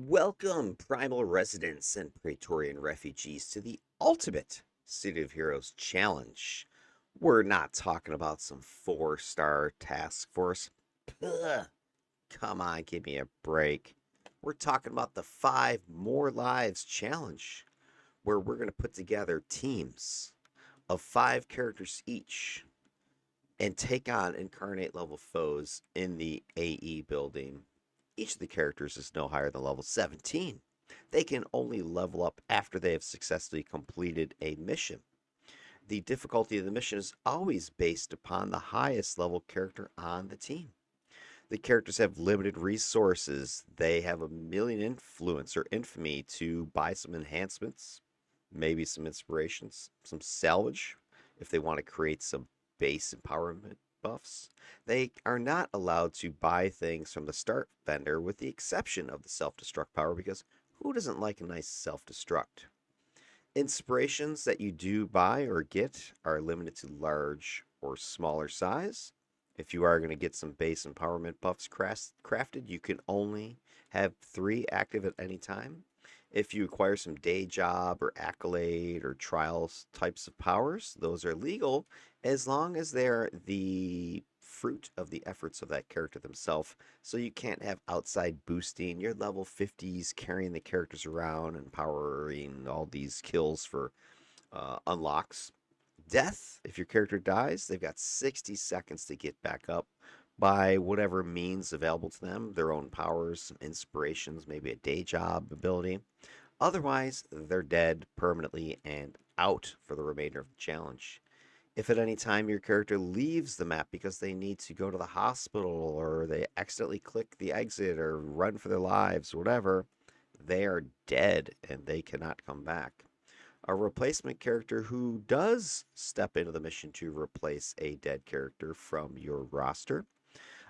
Welcome, primal residents and Praetorian refugees, to the ultimate City of Heroes challenge. We're not talking about some four-star task force. Ugh, come on, give me a break. We're talking about the five more lives challenge, where we're going to put together teams of five characters each and take on incarnate level foes in the AE building. Each of the characters is no higher than level 17. They can only level up after they have successfully completed a mission. The difficulty of the mission is always based upon the highest level character on the team. The characters have limited resources. They have a million influence or infamy to buy some enhancements, maybe some inspirations, some salvage if they want to create some base empowerment buffs. They are not allowed to buy things from the start vendor with the exception of the self destruct power because who doesn't like a nice self destruct? Inspirations that you do buy or get are limited to large or smaller size. If you are going to get some base empowerment buffs crafted, you can only have 3 active at any time. If you acquire some day job or accolade or trials types of powers, those are legal as long as they're the fruit of the efforts of that character themselves. So you can't have outside boosting your level 50s carrying the characters around and powering all these kills for unlocks. Death, if your character dies, they've got 60 seconds to get back up by whatever means available to them, their own powers, some inspirations, maybe a day job ability. Otherwise, they're dead permanently and out for the remainder of the challenge. If at any time your character leaves the map because they need to go to the hospital or they accidentally click the exit or run for their lives, whatever, they are dead and they cannot come back. A replacement character who does step into the mission to replace a dead character from your roster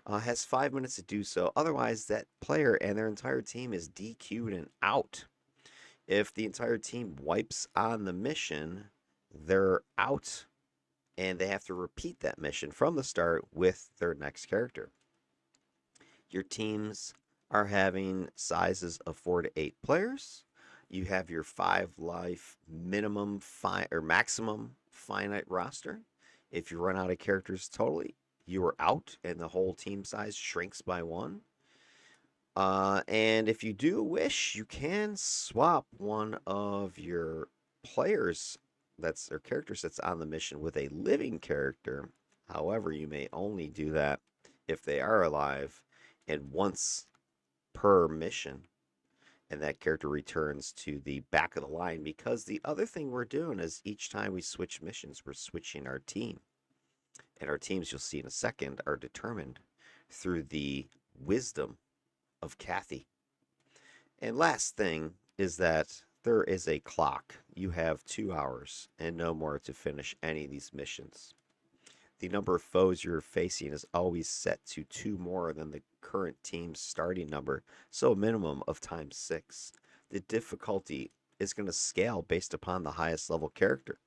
has 5 minutes to do so. Otherwise, that player and their entire team is DQ'd and out. If the entire team wipes on the mission, they're out and they have to repeat that mission from the start with their next character. Your teams are having sizes of 4 to 8 players. You have your 5 life minimum or maximum finite roster. If you run out of characters totally, you are out and the whole team size shrinks by 1. And if you do wish, you can swap one of your players that's their characters that's on the mission with a living character. However, you may only do that if they are alive and once per mission. And that character returns to the back of the line because the other thing we're doing is each time we switch missions, we're switching our team. And our teams, you'll see in a second, are determined through the wisdom of Kathy. And last thing is that there is a clock. You have 2 hours and no more to finish any of these missions. The number of foes you're facing is always set to 2 more than the current team's starting number, so a minimum of times 6. The difficulty is going to scale based upon the highest level character.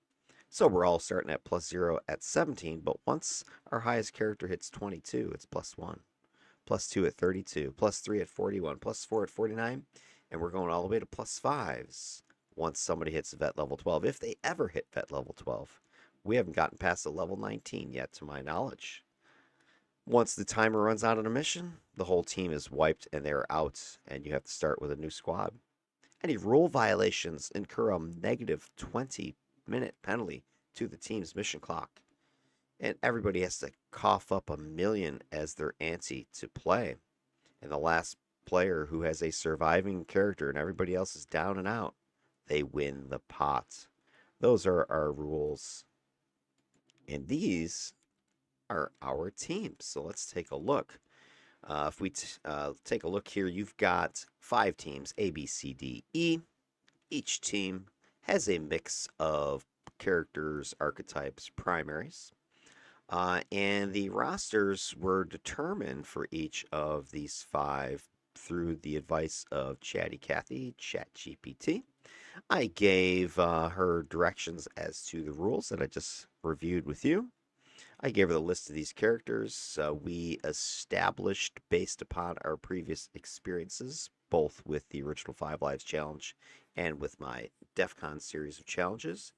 So we're all starting at +0 at 17, but once our highest character hits 22, it's +1. +2 at 32, +3 at 41, +4 at 49, and we're going all the way to +5s once somebody hits vet level 12, if they ever hit vet level 12. We haven't gotten past the level 19 yet, to my knowledge. Once the timer runs out on a mission, the whole team is wiped and they're out, and you have to start with a new squad. Any rule violations incur a negative 20-minute penalty to the team's mission clock. And everybody has to cough up 1,000,000 as their ante to play. And the last player who has a surviving character and everybody else is down and out, they win the pot. Those are our rules. And these are our teams. So let's take a look. If we take a look here, you've got 5 teams, A, B, C, D, E. Each team has a mix of characters, archetypes, primaries. And the rosters were determined for each of these 5 through the advice of Chatty Cathy, ChatGPT. I gave her directions as to the rules that I just reviewed with you. I gave her the list of these characters we established based upon our previous experiences both with the original 5 Lives challenge and with my DEF CON series of challenges,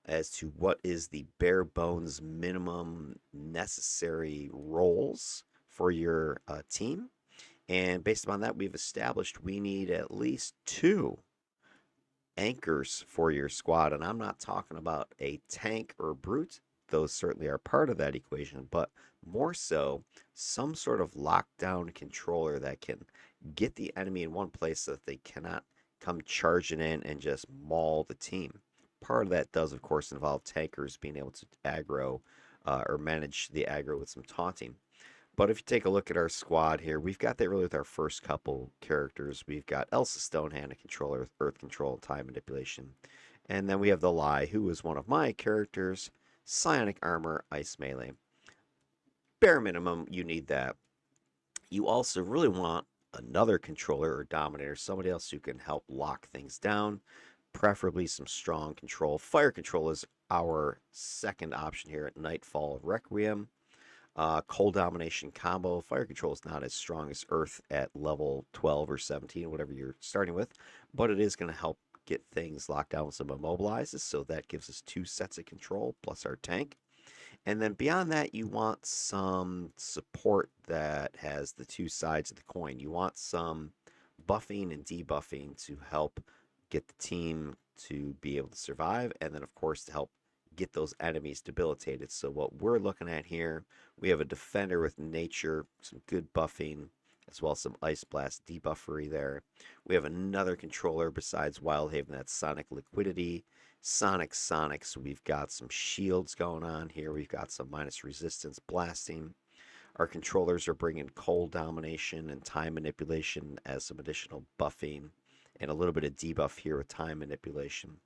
as to what is the bare bones minimum necessary roles for your team. And based upon that, we've established we need at least 2 anchors for your squad. And I'm not talking about a tank or a brute. Those certainly are part of that equation, but more so some sort of lockdown controller that can get the enemy in one place so that they cannot come charging in and just maul the team. Part of that does, of course, involve tankers being able to aggro or manage the aggro with some taunting. But if you take a look at our squad here, we've got that really with our first couple characters. We've got Elsa Stonehand, a controller with earth control and time manipulation. And then we have the Lie, who is one of my characters, psionic armor, ice melee. Bare minimum, you need that. You also really want another controller or dominator, somebody else who can help lock things down, preferably some strong control. Fire control is our second option here at Nightfall Requiem. Cold domination combo. Fire control is not as strong as earth at level 12 or 17, whatever you're starting with, but it is going to help get things locked down with some immobilizes, so that gives us 2 sets of control plus our tank. And then beyond that, you want some support that has the 2 sides of the coin. You want some buffing and debuffing to help get the team to be able to survive, and then of course to help get those enemies debilitated. So what we're looking at here, we have a defender with nature, some good buffing, as well as some ice blast debuffery there. We have another controller besides Wildhaven, that's sonic liquidity, sonic. So we've got some shields going on here. We've got some minus resistance blasting. Our controllers are bringing cold domination and time manipulation as some additional buffing, and a little bit of debuff here with time manipulation.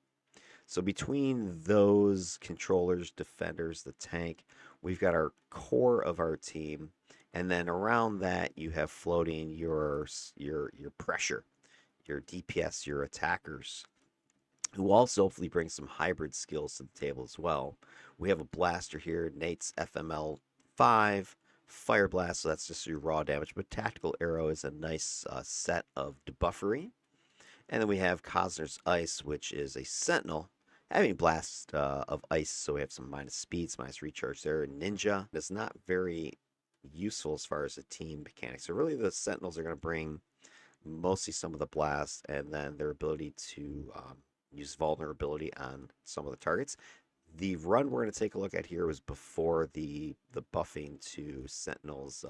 So between those controllers, defenders, the tank, we've got our core of our team, and then around that you have floating your pressure, your DPS, your attackers, who also hopefully bring some hybrid skills to the table as well. We have a blaster here, Nate's FML 5, Fire Blast, so that's just your raw damage, but Tactical Arrow is a nice set of debuffery. And then we have Cosner's Ice, which is a Sentinel, having blast of ice, so we have some minus speeds, minus recharge there. Ninja is not very useful as far as the team mechanics. So really the Sentinels are going to bring mostly some of the blast, and then their ability to use vulnerability on some of the targets. The run we're going to take a look at here was before the buffing to Sentinel's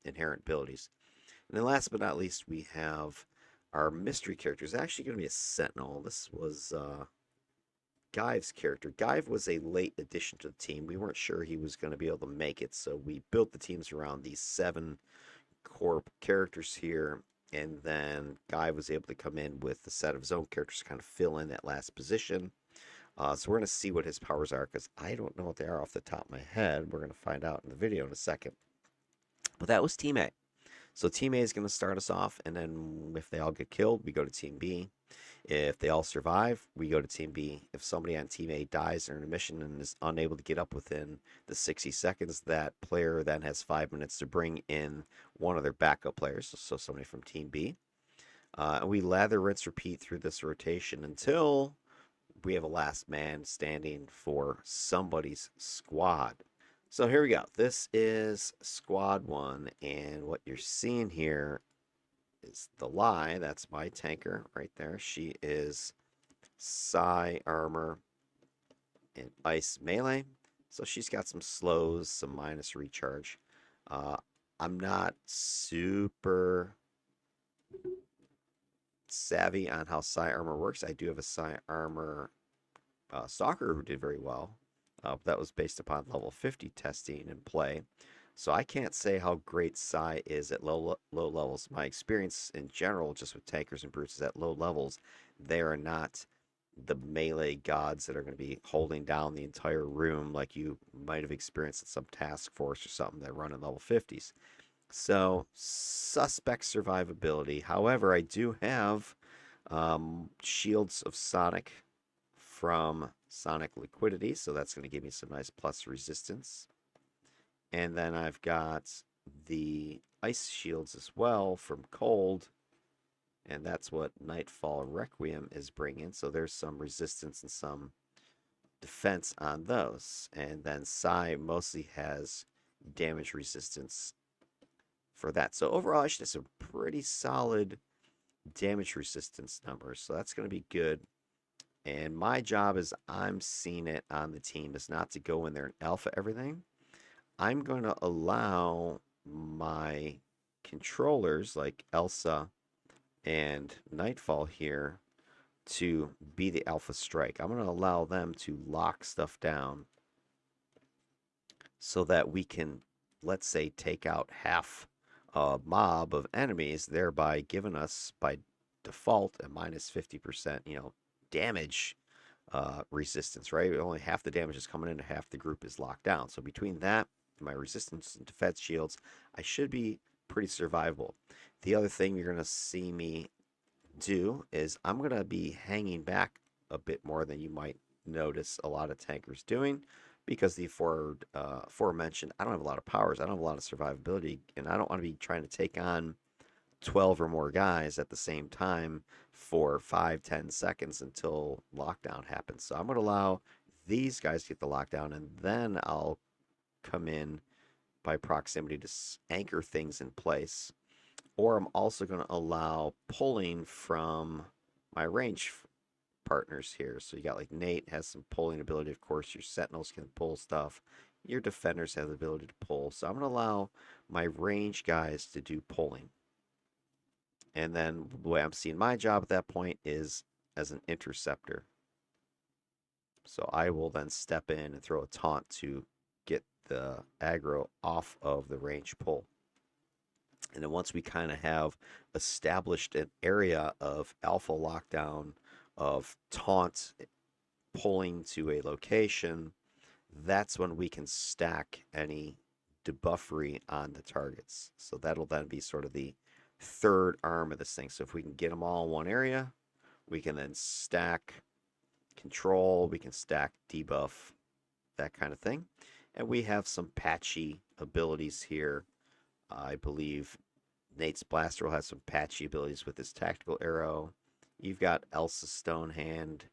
inherent abilities. And then last but not least, we have our mystery character. Is actually going to be a Sentinel. This was Guy's character. Guy was a late addition to the team. We weren't sure he was going to be able to make it, so we built the teams around these 7 core characters here, and then Guy was able to come in with a set of his own characters to kind of fill in that last position. So we're going to see what his powers are, because I don't know what they are off the top of my head. We're going to find out in the video in a second. But that was Team A. So Team A is going to start us off, and then if they all get killed, we go to Team B. If they all survive, we go to Team B. If somebody on Team A dies during a mission and is unable to get up within the 60 seconds, that player then has 5 minutes to bring in one of their backup players, so somebody from Team B. And we lather, rinse, repeat through this rotation until we have a last man standing for somebody's squad. So here we go. This is Squad 1, and what you're seeing here is the Lie. That's my tanker right there. She is Psi Armor and Ice Melee. So she's got some slows, some minus recharge. I'm not super savvy on how Psi Armor works. I do have a Psi Armor Stalker who did very well. That was based upon level 50 testing and play. So I can't say how great Psi is at low levels. My experience in general, just with tankers and brutes, is at low levels, they are not the melee gods that are going to be holding down the entire room like you might have experienced at some task force or something that run in level 50s. So suspect survivability. However, I do have shields of Sonic from Sonic Liquidity, so that's going to give me some nice plus resistance. And then I've got the ice shields as well from Cold, And that's what Nightfall Requiem is bringing. So there's some resistance and some defense on those. And then Psy mostly has damage resistance for that. So overall, I should have some pretty solid damage resistance numbers. So that's going to be good. And my job, as I'm seeing it on the team, is not to go in there and alpha everything. I'm going to allow my controllers like Elsa and Nightfall here to be the alpha strike. I'm going to allow them to lock stuff down so that we can, let's say, take out half a mob of enemies, thereby giving us by default a minus 50%, damage resistance, right? Only half the damage is coming in and half the group is locked down. So between that and my resistance and defense shields, I should be pretty survivable. The other thing you're going to see me do is I'm going to be hanging back a bit more than you might notice a lot of tankers doing because the aforementioned, I don't have a lot of powers, I don't have a lot of survivability, and I don't want to be trying to take on 12 or more guys at the same time for 5-10 seconds until lockdown happens. So I'm going to allow these guys to get the lockdown, and then I'll come in by proximity to anchor things in place. Or I'm also going to allow pulling from my range partners here. So you got like Nate has some pulling ability. Of course, your Sentinels can pull stuff. Your defenders have the ability to pull. So I'm going to allow my range guys to do pulling. And then the way I'm seeing my job at that point is as an interceptor. So I will then step in and throw a taunt to get the aggro off of the range pull. And then once we kind of have established an area of alpha lockdown, of taunt pulling to a location, that's when we can stack any debuffery on the targets. So that'll then be sort of the third arm of this thing. So if we can get them all in one area, we can then stack control, we can stack debuff, that kind of thing. And we have some patchy abilities here. I believe Nate's Blaster will have some patchy abilities with his tactical arrow. You've got Elsa Stonehand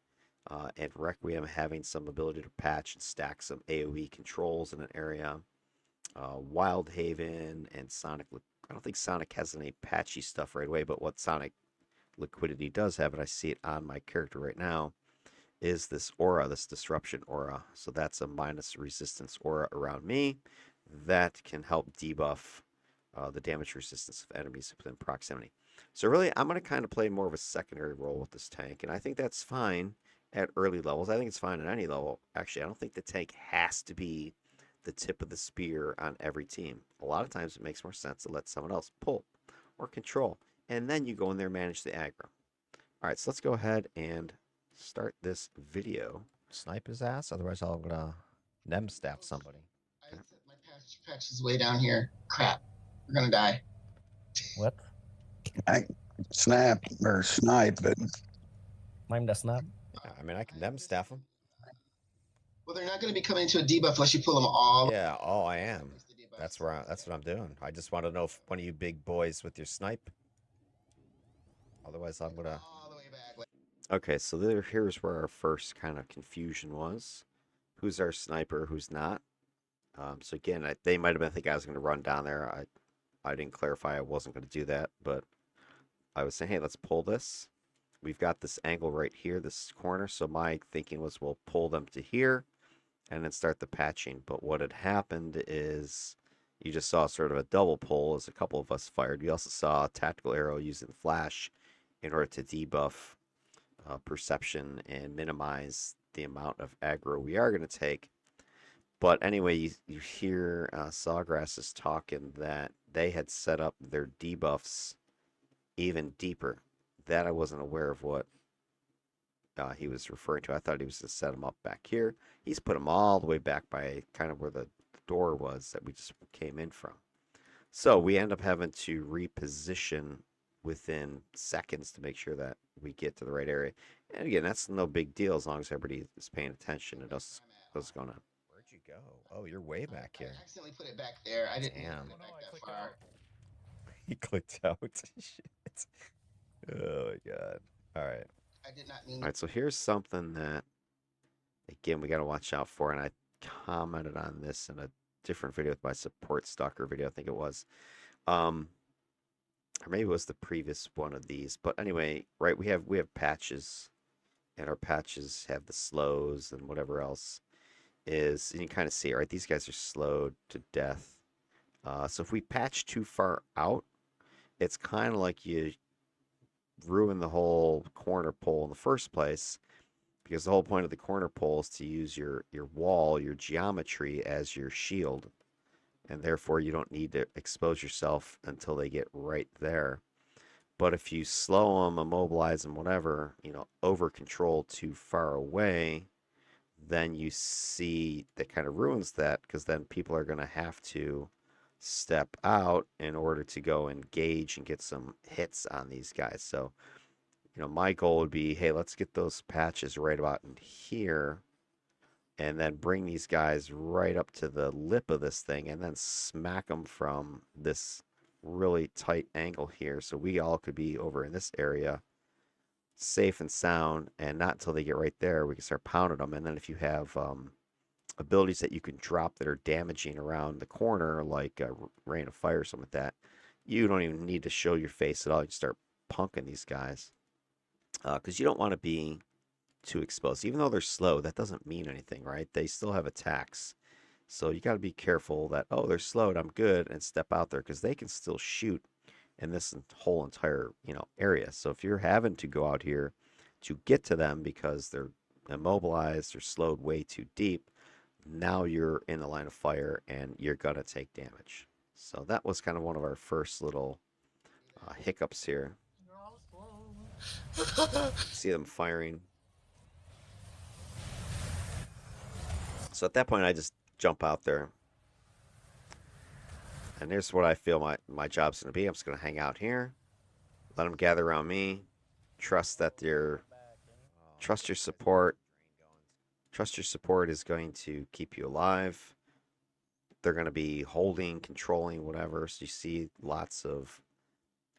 and Requiem having some ability to patch and stack some AoE controls in an area. Wild Haven and Sonic. I don't think Sonic has any patchy stuff right away, but what Sonic Liquidity does have, and I see it on my character right now, is this aura, this disruption aura. So that's a minus resistance aura around me that can help debuff the damage resistance of enemies within proximity. So really, I'm going to kind of play more of a secondary role with this tank, and I think that's fine at early levels. I think it's fine at any level. Actually, I don't think the tank has to be the tip of the spear on every team. A lot of times it makes more sense to let someone else pull or control, and then you go in there and manage the aggro. All right, so let's go ahead and start this video. Snipe his ass, otherwise I'm gonna nem staff somebody. My patch is way down here. Crap, we're gonna die. What? I snap or snipe, but Mime the snap. Yeah, I mean, I can nem staff them. Well, they're not going to be coming into a debuff unless you pull them all. Yeah, I am. That's what I'm doing. I just want to know if one of you big boys with your snipe. Otherwise, I'm gonna. Okay, so here's where our first kind of confusion was. Who's our sniper? Who's not? So again, they might have been thinking I was going to run down there. I didn't clarify I wasn't going to do that, but I was saying, hey, let's pull this. We've got this angle right here, this corner. So my thinking was we'll pull them to here and then start the patching. But what had happened is you just saw sort of a double pull as a couple of us fired. We also saw a tactical arrow using flash in order to debuff perception and minimize the amount of aggro we are going to take. But anyway, you hear Sawgrass is talking that they had set up their debuffs even deeper. That I wasn't aware of what he was referring to. I thought he was to set them up back here. He's put them all the way back by kind of where the door was that we just came in from. So we end up having to reposition within seconds to make sure that we get to the right area. And again, that's no big deal as long as everybody is paying attention and knows what's going on. Where'd you go? Oh, you're way back here. I accidentally put it back there. I didn't Damn. put it back that far. He clicked out. Shit. Oh my god. All right. I did not mean. All right. So here's something that, again, we got to watch out for. And I commented on this in a different video with my support stalker video, I think it was. Or maybe it was the previous one of these. But anyway, right, we have patches, and our patches have the slows and whatever else is, and you kind of see it, right? These guys are slowed to death. So if we patch too far out, it's kind of like you ruin the whole corner pole in the first place, because the whole point of the corner pole is to use your wall, your geometry as your shield, and therefore you don't need to expose yourself until they get right there. But if you slow them, immobilize them, whatever, over control too far away, then you see that kind of ruins that, because then people are going to have to step out in order to go engage and get some hits on these guys. So, my goal would be, hey, let's get those patches right about in here, and then bring these guys right up to the lip of this thing, and then smack them from this really tight angle here, so we all could be over in this area safe and sound, and not until they get right there we can start pounding them. And then if you have abilities that you can drop that are damaging around the corner, like rain of fire or something like that, you don't even need to show your face at all. You can start punking these guys, because you don't want to be too exposed. Even though they're slow, that doesn't mean anything, right? They still have attacks. So you got to be careful that, oh, they're slowed, I'm good, and step out there, because they can still shoot in this whole entire, area. So if you're having to go out here to get to them because they're immobilized or slowed way too deep, now you're in the line of fire and you're going to take damage. So that was kind of one of our first little hiccups here. See them firing. So at that point, I just jump out there. And here's what I feel my job's going to be. I'm just going to hang out here, let them gather around me, trust that they're, trust your support. Trust your support is going to keep you alive. They're going to be holding, controlling, whatever. So you see lots of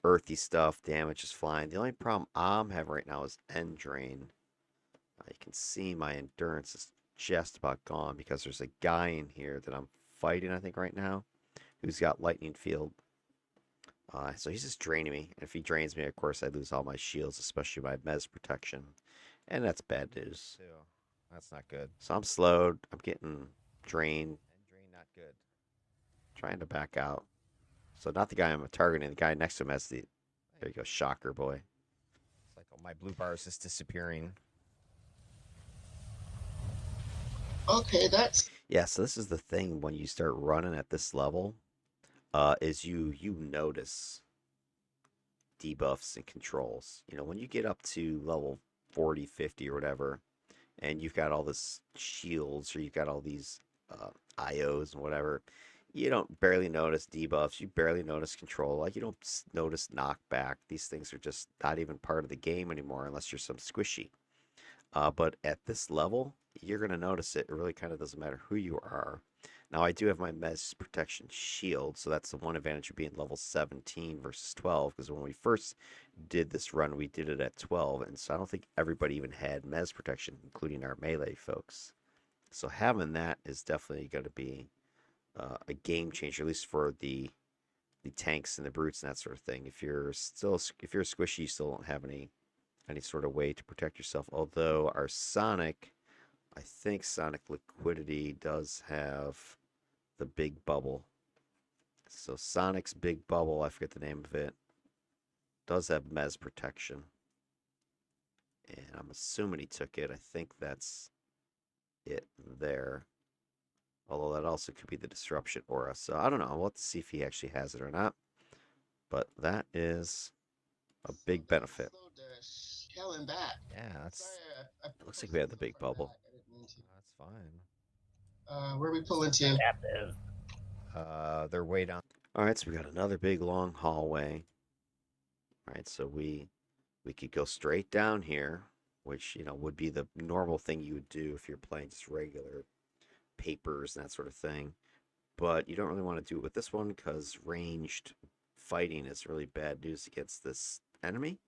earthy stuff, damage is flying. The only problem I'm having right now is end drain. You can see my endurance is just about gone, because there's a guy in here that I'm fighting, I think, right now, who's got lightning field. So he's just draining me. And if he drains me, of course, I lose all my shields, especially my mez protection. And that's bad news. That's not good. So I'm slowed. I'm getting drained. And drain not good. Trying to back out. So not the guy I'm targeting. The guy next to him has the... There you go, shocker boy. It's like, oh, my blue bar is just disappearing. Okay, that's. Yeah, so this is the thing when you start running at this level, is you notice debuffs and controls. When you get up to level 40, 50 or whatever, and you've got all this shields, or you've got all these IOs and whatever, you don't barely notice debuffs. You barely notice control. Like, you don't notice knockback. These things are just not even part of the game anymore unless you're some squishy. But at this level, you're going to notice it. It really kind of doesn't matter who you are. Now, I do have my Mez Protection Shield, so that's the one advantage of being level 17 versus 12, because when we first did this run, we did it at 12, and so I don't think everybody even had Mez Protection, including our melee folks. So having that is definitely going to be a game changer, at least for the tanks and the brutes and that sort of thing. If you're squishy, you still don't have any sort of way to protect yourself. Although our Sonic, I think Sonic Liquidity does have the big bubble. So Sonic's big bubble, I forget the name of it, does have Mez protection. And I'm assuming he took it. I think that's it there. Although that also could be the disruption aura. So I don't know. We'll have to see if he actually has it or not. But that is a big benefit. Hell and back. Yeah, that's Sorry, I Looks like we have the big bubble. back. I didn't mean to. that's fine. Where are we pulling to? Captive. They're way down. All right, so we got another big long hallway. All right, so we could go straight down here, which would be the normal thing you would do if you're playing just regular papers and that sort of thing. But you don't really want to do it with this one, because ranged fighting is really bad news against this enemy.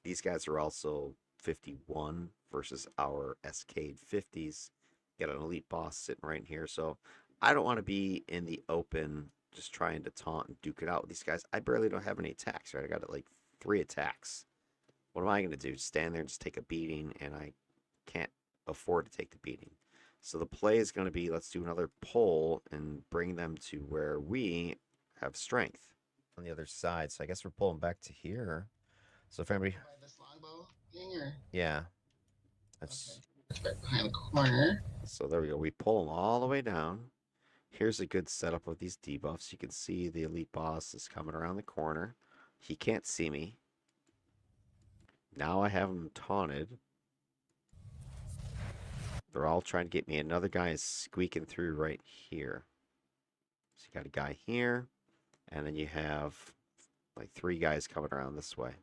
These guys are also 51 versus our SK 50s. Got an elite boss sitting right here. So I don't want to be in the open just trying to taunt and duke it out with these guys. I barely don't have any attacks, right? I got like 3 attacks. What am I going to do? Stand there and just take a beating, and I can't afford to take the beating. So the play is going to be, let's do another pull and bring them to where we have strength. On the other side, so I guess we're pulling back to here. So if anybody, By this longbow thing, or yeah, okay, that's it's right behind the corner. So there we go. We pull them all the way down. Here's a good setup of these debuffs. You can see the elite boss is coming around the corner. He can't see me. Now I have him taunted. They're all trying to get me. Another guy is squeaking through right here. So you got a guy here, and then you have like 3 guys coming around this way.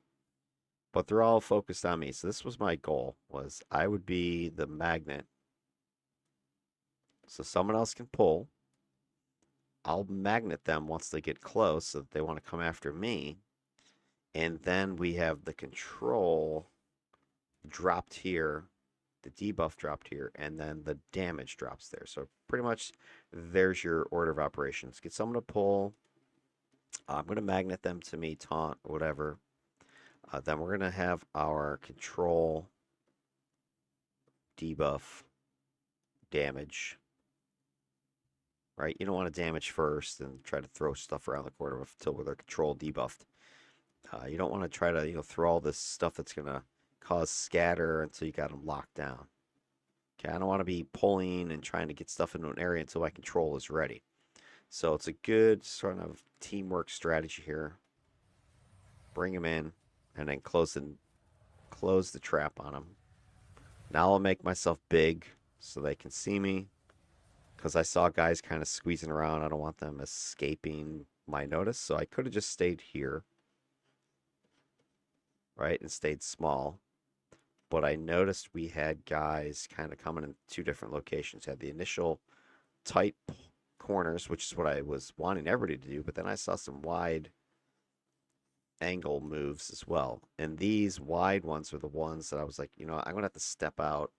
But they're all focused on me. So this was my goal, was I would be the magnet. So someone else can pull. I'll magnet them once they get close so that they want to come after me. And then we have the control dropped here, the debuff dropped here, and then the damage drops there. So pretty much there's your order of operations. Get someone to pull. I'm going to magnet them to me, taunt, whatever. Then we're going to have our control debuff damage. Right? You don't want to damage first and try to throw stuff around the corner until they're control debuffed. You don't want to try to throw all this stuff that's going to cause scatter until you got them locked down. Okay, I don't want to be pulling and trying to get stuff into an area until my control is ready. So it's a good sort of teamwork strategy here. Bring them in and then close the trap on them. Now I'll make myself big so they can see me, because I saw guys kind of squeezing around. I don't want them escaping my notice, so I could have just stayed here, right, and stayed small. But I noticed we had guys kind of coming in 2 different locations. Had the initial tight corners, which is what I was wanting everybody to do, but then I saw some wide angle moves as well. And these wide ones are the ones that I was like, I'm going to have to step out,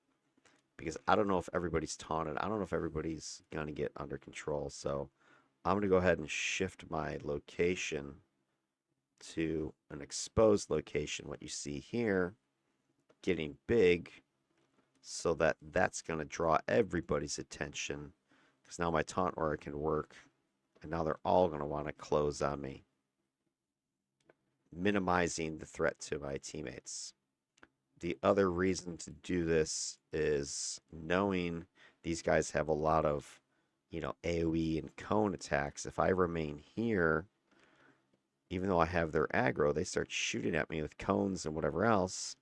because I don't know if everybody's taunted. I don't know if everybody's going to get under control. So I'm going to go ahead and shift my location to an exposed location, what you see here, getting big, so that that's going to draw everybody's attention, because now my taunt aura can work, and now they're all going to want to close on me, minimizing the threat to my teammates. The other reason to do this is knowing these guys have a lot of, AoE and cone attacks. If I remain here, even though I have their aggro, they start shooting at me with cones and whatever else.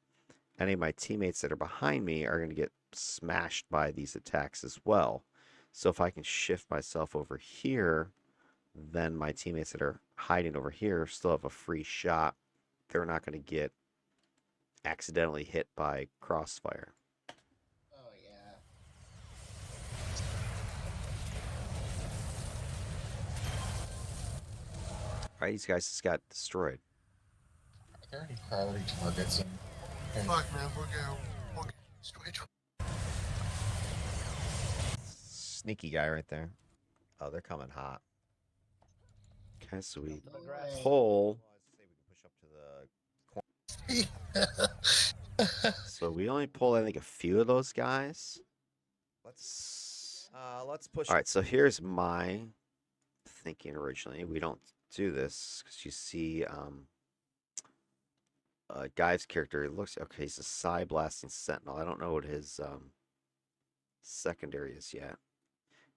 Any of my teammates that are behind me are going to get smashed by these attacks as well. So if I can shift myself over here, then my teammates that are hiding over here still have a free shot. They're not going to get accidentally hit by crossfire. Oh yeah. All right, these guys just got destroyed. Are there any priority targets in here? Fuck, man, we're going straight. sneaky guy right there. Oh, they're coming hot. Okay, so we No way. pull. Say we can push up to the. So we only pulled, I think, a few of those guys. Let's push. All right, so here's my thinking originally. We don't do this because you see Guy's character, it looks okay, he's a Psy Blasting Sentinel. I don't know what his secondary is yet.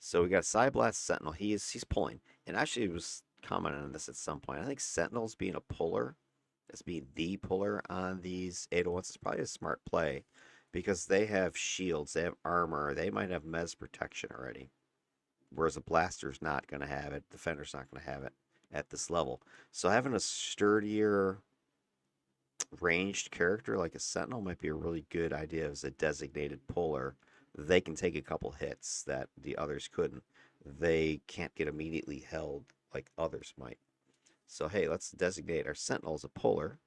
So we got Psy Blast Sentinel. He's pulling. And actually, it was commenting on this at some point. I think Sentinels being a puller, as being the puller on these 801s, is probably a smart play, because they have shields, they have armor, they might have Mez protection already. Whereas a Blaster's not going to have it, Defender's not going to have it at this level. So having a sturdier ranged character like a Sentinel might be a really good idea as a designated puller. They can take a couple hits that the others couldn't. They can't get immediately held like others might. So hey, let's designate our Sentinel as a puller.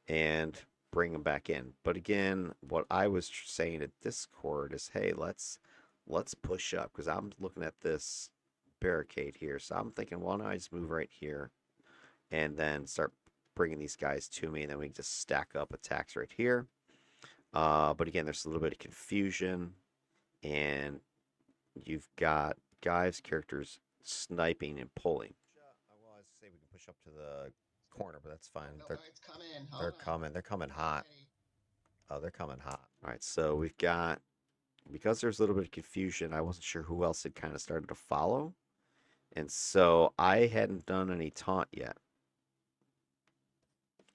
And bring them back in. But again, what I was saying at Discord is, hey, let's push up, because I'm looking at this barricade here. So I'm thinking, why don't I just move right here and then start bringing these guys to me, and then we can just stack up attacks right here. But again, there's a little bit of confusion, and you've got guys, characters sniping and pulling. Well, I'd say we can push up to the corner, but that's fine. No, They're it's coming. Hold they're on. coming. They're coming hot. Ready. Oh, they're coming hot. All right, so we've got, because there's a little bit of confusion, I wasn't sure who else had kind of started to follow. And so I hadn't done any taunt yet.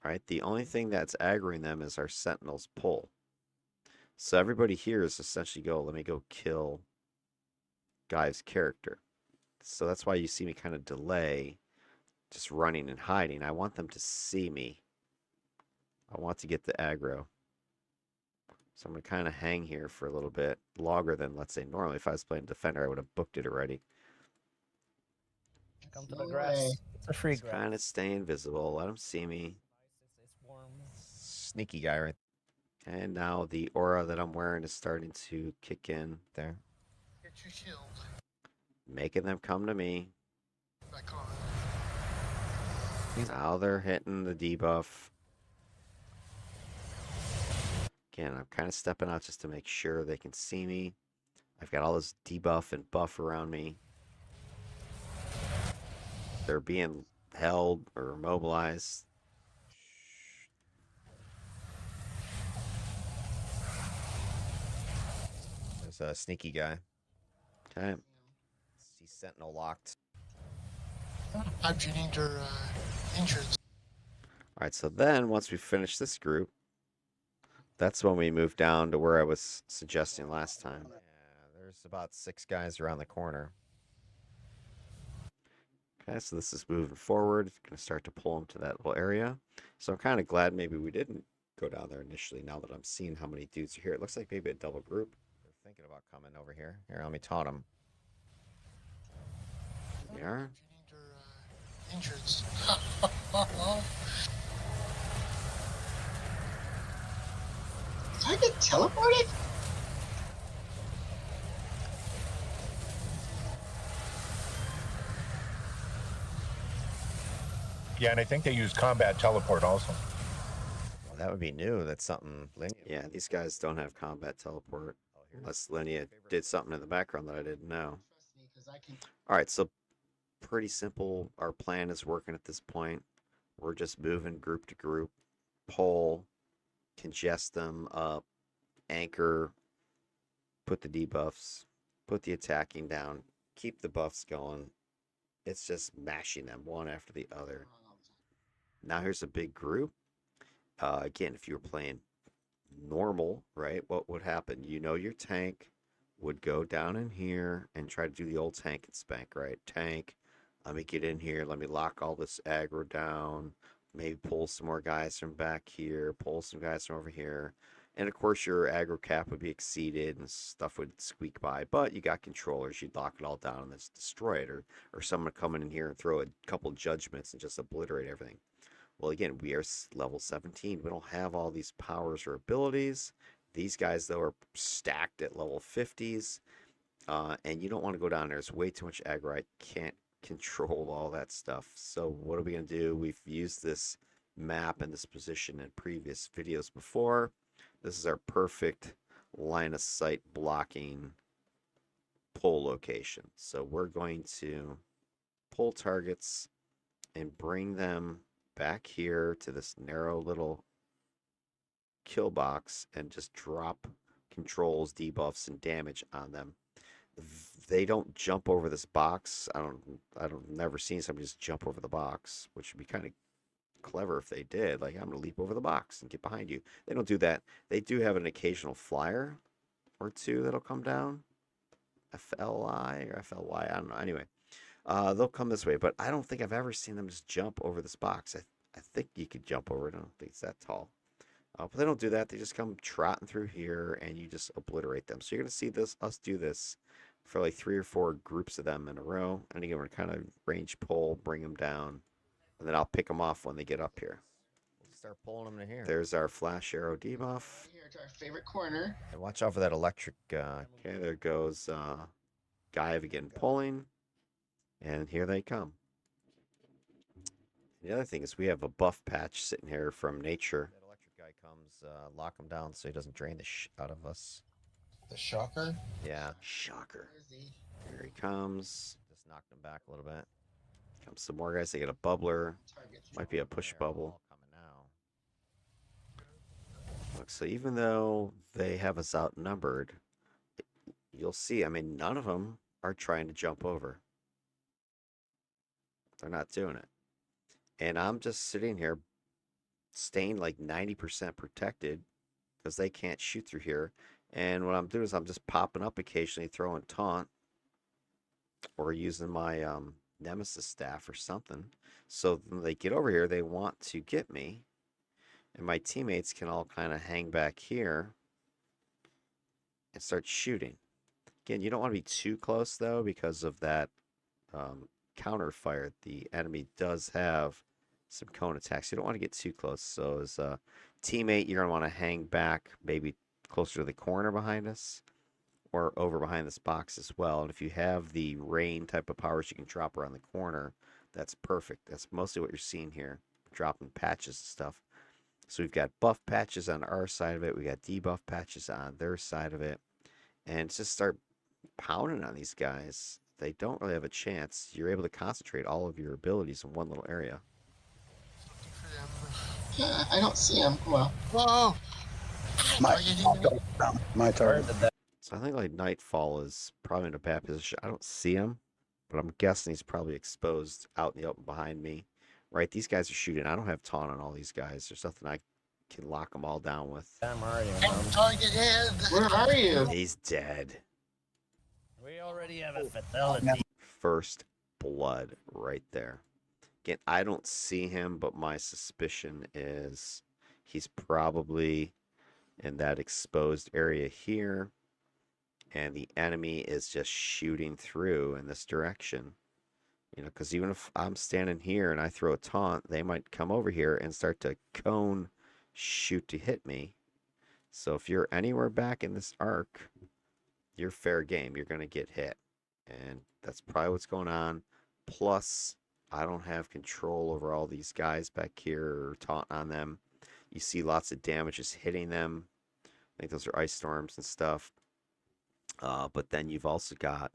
All right, the only thing that's aggroing them is our sentinels pull. So everybody here is essentially let me go kill Guy's character. So that's why you see me kind of delay, just running and hiding. I want them to see me. I want to get the aggro. So I'm going to kind of hang here for a little bit, longer than, let's say, normally. If I was playing Defender, I would have booked it already. Come to the Slow grass. way. It's a free Just grass. kind of stay invisible. Let them see me. It's warm. Sneaky guy right And now the aura that I'm wearing is starting to kick in, there. Get your shield making them come to me. back on. Now they're hitting the debuff. Again, I'm kind of stepping out just to make sure they can see me. I've got all this debuff and buff around me. They're being held or immobilized. There's a sneaky guy. Okay. See sentinel locked. I'm getting their injured. All right, so then once we finish this group, that's when we move down to where I was suggesting last time. Yeah, there's about 6 guys around the corner. Okay, so this is moving forward. It's going to start to pull them to that little area. So I'm kind of glad maybe we didn't go down there initially, now that I'm seeing how many dudes are here. It looks like maybe a double group. They're thinking about coming over here. Here, let me taunt them. They are. Getting their injured. Did I get teleported? Yeah, and I think they use combat teleport also. Well, that would be new. That's something. Yeah, these guys don't have combat teleport. Oh, here's Unless Linnea did something in the background that I didn't know. Trust me, 'cause I can. All right, so pretty simple. Our plan is working at this point. We're just moving group to group, pull, congest them up, anchor, put the debuffs, put the attacking down, keep the buffs going. It's just mashing them one after the other. Now here's a big group. Again, if you were playing normal, right, what would happen? You know, your tank would go down in here and try to do the old tank and spank, right? Tank, let me get in here, let me lock all this aggro down, maybe pull some more guys from back here, pull some guys from over here. And of course, your aggro cap would be exceeded and stuff would squeak by. But you got controllers, you'd lock it all down and just destroy it. Or someone coming in here and throw a couple judgments and just obliterate everything. Well, again, we are level 17. We don't have all these powers or abilities. These guys, though, are stacked at level 50s. And you don't want to go down there. There's way too much aggro. I can't control all that stuff. So what are we going to do? We've used this map and this position in previous videos before. This is our perfect line of sight blocking pull location. So we're going to pull targets and bring them back here to this narrow little kill box and just drop controls, debuffs, and damage on them. They don't jump over this box. I've never seen somebody just jump over the box, which would be kind of clever if they did. Like, I'm gonna leap over the box and get behind you. They don't do that. They do have an occasional flyer or two that'll come down. FLI or FLY, I don't know. Anyway, they'll come this way, but I don't think I've ever seen them just jump over this box. I think you could jump over it. I don't think it's that tall. But they don't do that. They just come trotting through here, and you just obliterate them. So you're gonna see us do this for like 3 or 4 groups of them in a row. And again, we're kind of range pull, bring them down, and then I'll pick them off when they get up here. We'll Start pulling them to here. There's our flash arrow debuff. Here to our favorite corner. And watch out for that electric. Okay, there goes guy again pulling. And here they come. The other thing is we have a buff patch sitting here from nature. That electric guy comes, lock him down so he doesn't drain the out of us. The shocker. Yeah, Shocker. Where is he? Here he comes. just knocked him back a little bit. Comes some more guys. They get a bubbler. Target. Might be a push They're bubble. all coming now. Look, so even though they have us outnumbered, you'll see, I mean, none of them are trying to jump over. They're not doing it. And I'm just sitting here staying like 90% protected because they can't shoot through here. And what I'm doing is I'm just popping up occasionally, throwing taunt or using my nemesis staff or something. So when they get over here, they want to get me. And my teammates can all kind of hang back here and start shooting. Again, you don't want to be too close, though, because of that counter fire. The enemy does have some cone attacks. You don't want to get too close. So as a teammate, you're going to want to hang back maybe closer to the corner behind us or over behind this box as well. And if you have the rain type of powers, you can drop around the corner. That's perfect. That's mostly what you're seeing here, dropping patches and stuff. So we've got buff patches on our side of it. We got debuff patches on their side of it. And just start pounding on these guys. They don't really have a chance. You're able to concentrate all of your abilities in one little area. Yeah, I don't see him. Well, Whoa! My, Targeting me. my Where target. did that? So I think like Nightfall is probably in a bad position. I don't see him, but I'm guessing he's probably exposed out in the open behind me. Right? These guys are shooting. I don't have taunt on all these guys. There's nothing I can lock them all down with. Damn, are you, I'm man? targeted. where are you? He's dead. We already have a fatality. First blood right there. Again, I don't see him, but my suspicion is he's probably in that exposed area here, and the enemy is just shooting through in this direction. You know, because even if I'm standing here and I throw a taunt, they might come over here and start to cone shoot to hit me. So if you're anywhere back in this arc, you're fair game. You're going to get hit. And that's probably what's going on. Plus, I don't have control over all these guys back here or taunt on them. You see lots of damage is hitting them. I think those are ice storms and stuff. But then you've also got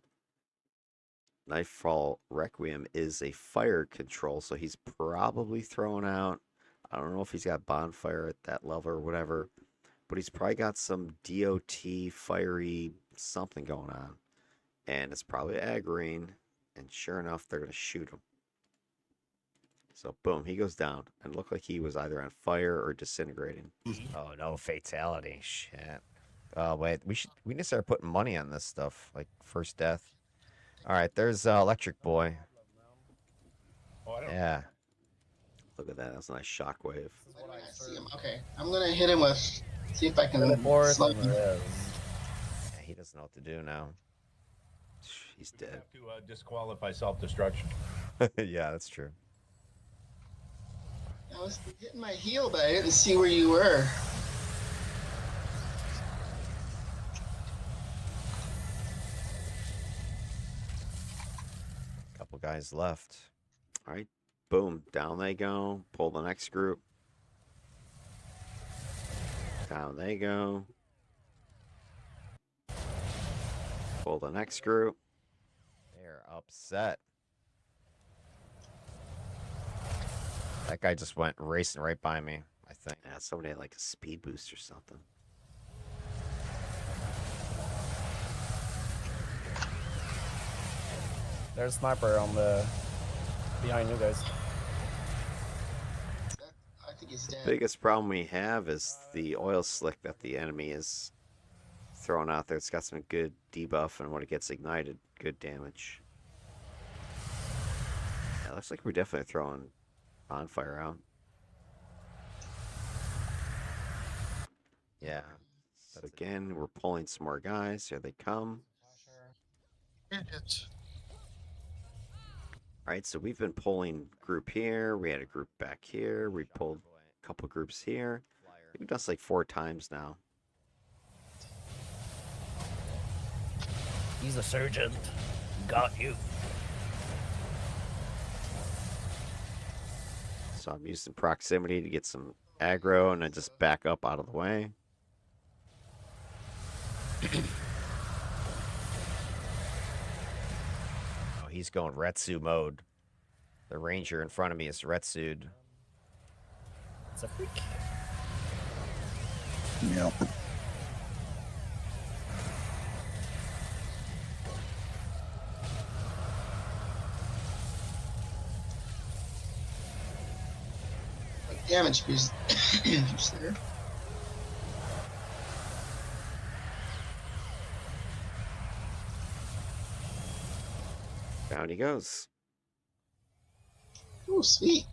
Nightfall Requiem is a fire control, so he's probably throwing out. I don't know if he's got bonfire at that level or whatever, but he's probably got some DOT fiery something going on. And it's probably aggroing, and sure enough, they're going to shoot him. So, boom, he goes down, and it looked like he was either on fire or disintegrating. Oh no, fatality. Shit. Oh wait, we need to start putting money on this stuff, like first death. All right, there's Electric Boy. Oh, I don't Yeah. Look at that. That's a nice shockwave. Why do I not see him? Okay, I'm gonna hit him with. See if I can Fourth slow and him. res. Yeah, he doesn't know what to do now. He's we dead. have to disqualify self-destruction. Yeah, that's true. I was hitting my heel, but I didn't see where you were. Couple guys left. All right, boom, down they go. Pull the next group. Down they go. Pull the next group. They're upset. That guy just went racing right by me, I think. Yeah, somebody had like a speed boost or something. There's a sniper on the behind you guys. I think he's dead. Biggest problem we have is the oil slick that the enemy is throwing out there. It's got some good debuff, and when it gets ignited, good damage. Yeah, looks like we're definitely throwing bonfire out. Yeah. So again, we're pulling some more guys. Here they come. Idiots. All right, so we've been pulling group here. We had a group back here. We pulled Couple groups here. We've done this like 4 times now. He's a surgeon. Got you. So I'm using proximity to get some aggro and then just back up out of the way. Oh, he's going Retsu mode. The ranger in front of me is Retsu'd. It's a freak. Yep. Like damage boost. There. Down he goes. Oh, sweet.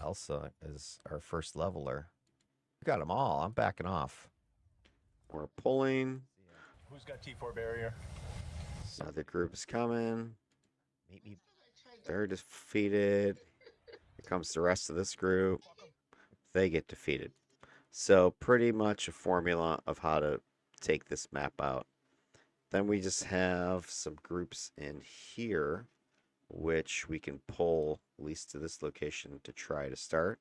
Elsa is our first leveler. We got them all. I'm backing off. We're pulling. Who's got T4 barrier? Another group is coming. Meet me. They're defeated. Here comes the rest of this group. They get defeated. So pretty much a formula of how to take this map out. Then we just have some groups in here, which we can pull at least to this location to try to start.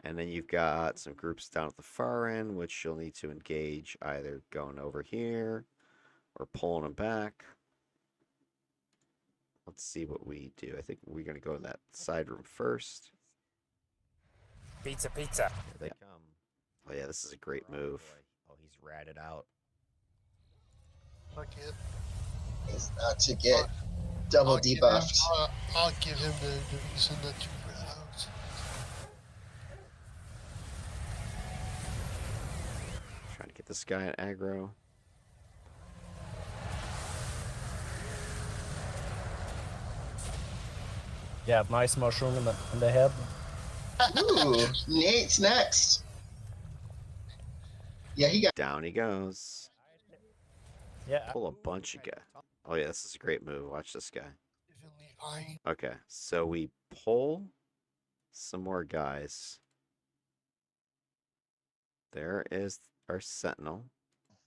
And then you've got some groups down at the far end, which you'll need to engage either going over here or pulling them back. Let's see what we do. I think we're going to go in that side room first. Pizza. Here they come. Oh, yeah, this is a great move. Oh, he's ratted out. Fuck it. Is not to get double debuffed. I'll give him the reason that you ran out. Trying to get this guy at aggro. Yeah, nice mushroom in the head. Ooh, Nate's next. Yeah, he got. Down he goes. Yeah. Pull a bunch of guys. Oh, yeah, this is a great move. Watch this guy. Definitely fine. Okay, so we pull some more guys. There is our sentinel.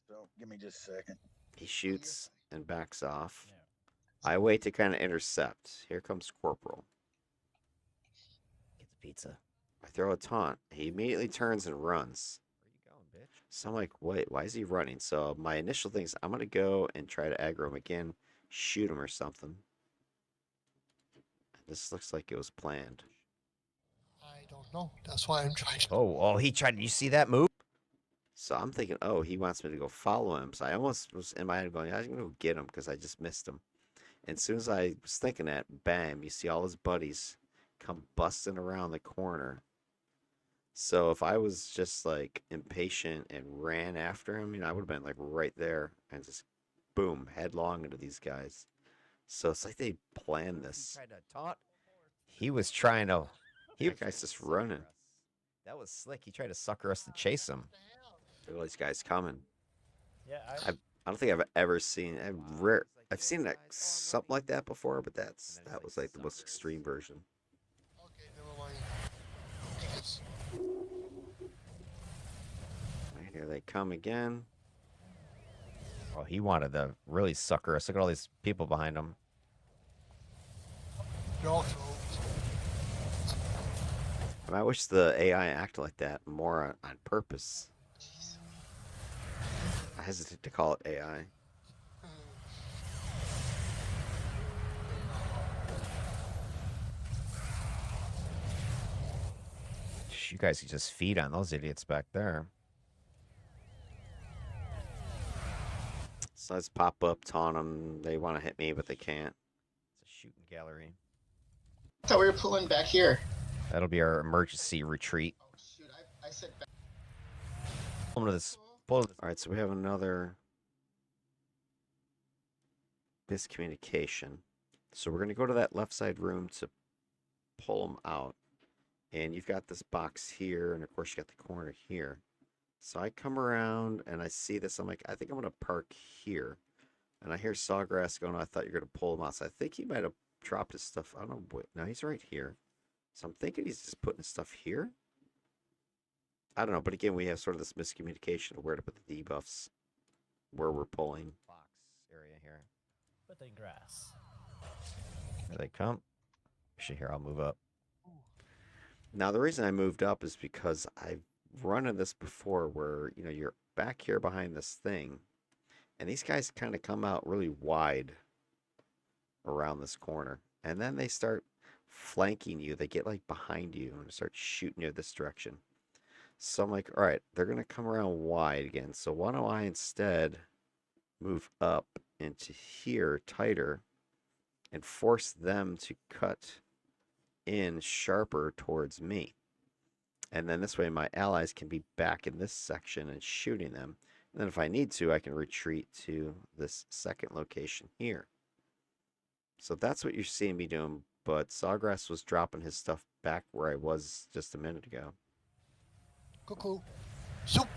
So give me just a second. He shoots and backs off. I wait to kind of intercept. Here comes Corporal. Get the pizza. I throw a taunt. He immediately turns and runs. Where you going, bitch? So I'm like, wait, why is he running? So my initial thing is I'm going to go and try to aggro him again, shoot him or something. This looks like it was planned. I don't know. That's why I'm trying to. Oh, he tried. You see that move? So I'm thinking, oh, he wants me to go follow him. So I almost was in my head going, I'm going to go get him because I just missed him. And as soon as I was thinking that, bam, you see all his buddies come busting around the corner. So if I was just like impatient and ran after him, I would have been like right there and just boom, headlong into these guys. So it's like they planned this. Tried to taunt. He was trying to. That guy's just running. That was slick. He tried to sucker us to chase him. Look at all these guys coming. Yeah. I don't think I've ever seen. I've seen that something like that before, but that was like the most extreme version. Okay, never mind. Yes. Right, here they come again. Oh, he wanted to really sucker us. Look at all these people behind him. Your throat. And I wish the AI acted like that more on purpose. I hesitate to call it AI. You guys could just feed on those idiots back there. So let's pop up, taunt them. They want to hit me, but they can't. It's a shooting gallery. I thought we were pulling back here. That'll be our emergency retreat. Oh shoot! I said back. Pull 'em to this. Pull to this. All right, so we have another miscommunication. So we're going to go to that left side room to pull them out. And you've got this box here, and of course you got the corner here. So I come around and I see this. I'm like, I think I'm going to park here. And I hear Sawgrass going, I thought you were going to pull him out. So I think he might have dropped his stuff. I don't know. No, he's right here. So I'm thinking he's just putting his stuff here. I don't know, but again, we have sort of this miscommunication of where to put the debuffs, where we're pulling. Box area here. But they grass. Here they come. Actually, here, I'll move up. Now, the reason I moved up is because I've run into this before where, you know, you're back here behind this thing, and these guys kind of come out really wide around this corner. And then they start flanking you. They get like behind you and start shooting you this direction. So I'm like, all right, they're going to come around wide again. So why don't I instead move up into here tighter and force them to cut in sharper towards me. And then this way my allies can be back in this section and shooting them. And then if I need to, I can retreat to this second location here. So that's what you're seeing me doing. But Sawgrass was dropping his stuff back where I was just a minute ago. Cuckoo. Soup.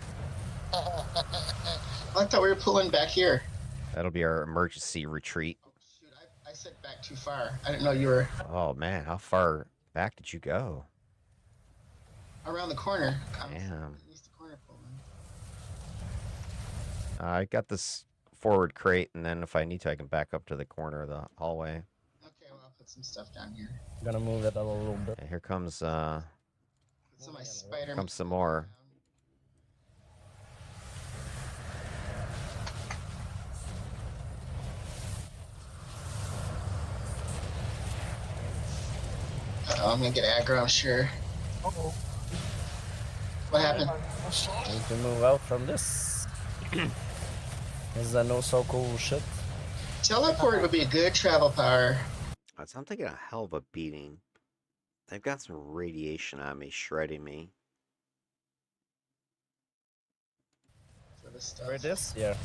I thought we were pulling back here. That'll be our emergency retreat. Oh, shoot, I said back too far. I didn't know you were Oh, man. How far back did you go? around the corner. Damn. At least the corner pulling. I got this forward crate, and then if I need to, I can back up to the corner of the hallway. Okay, well, I'll put some stuff down here. I'm gonna move it a little bit. And here comes Put some of my spider. comes some more. Uh-oh, I'm gonna get aggro, I'm sure. Uh-oh. What happened? I'm sorry. Need to move out from this. Is that no so cool shit? Teleport would be a good travel power. So I'm taking a hell of a beating. They've got some radiation on me, shredding me. For this stuff. Where this? Yeah.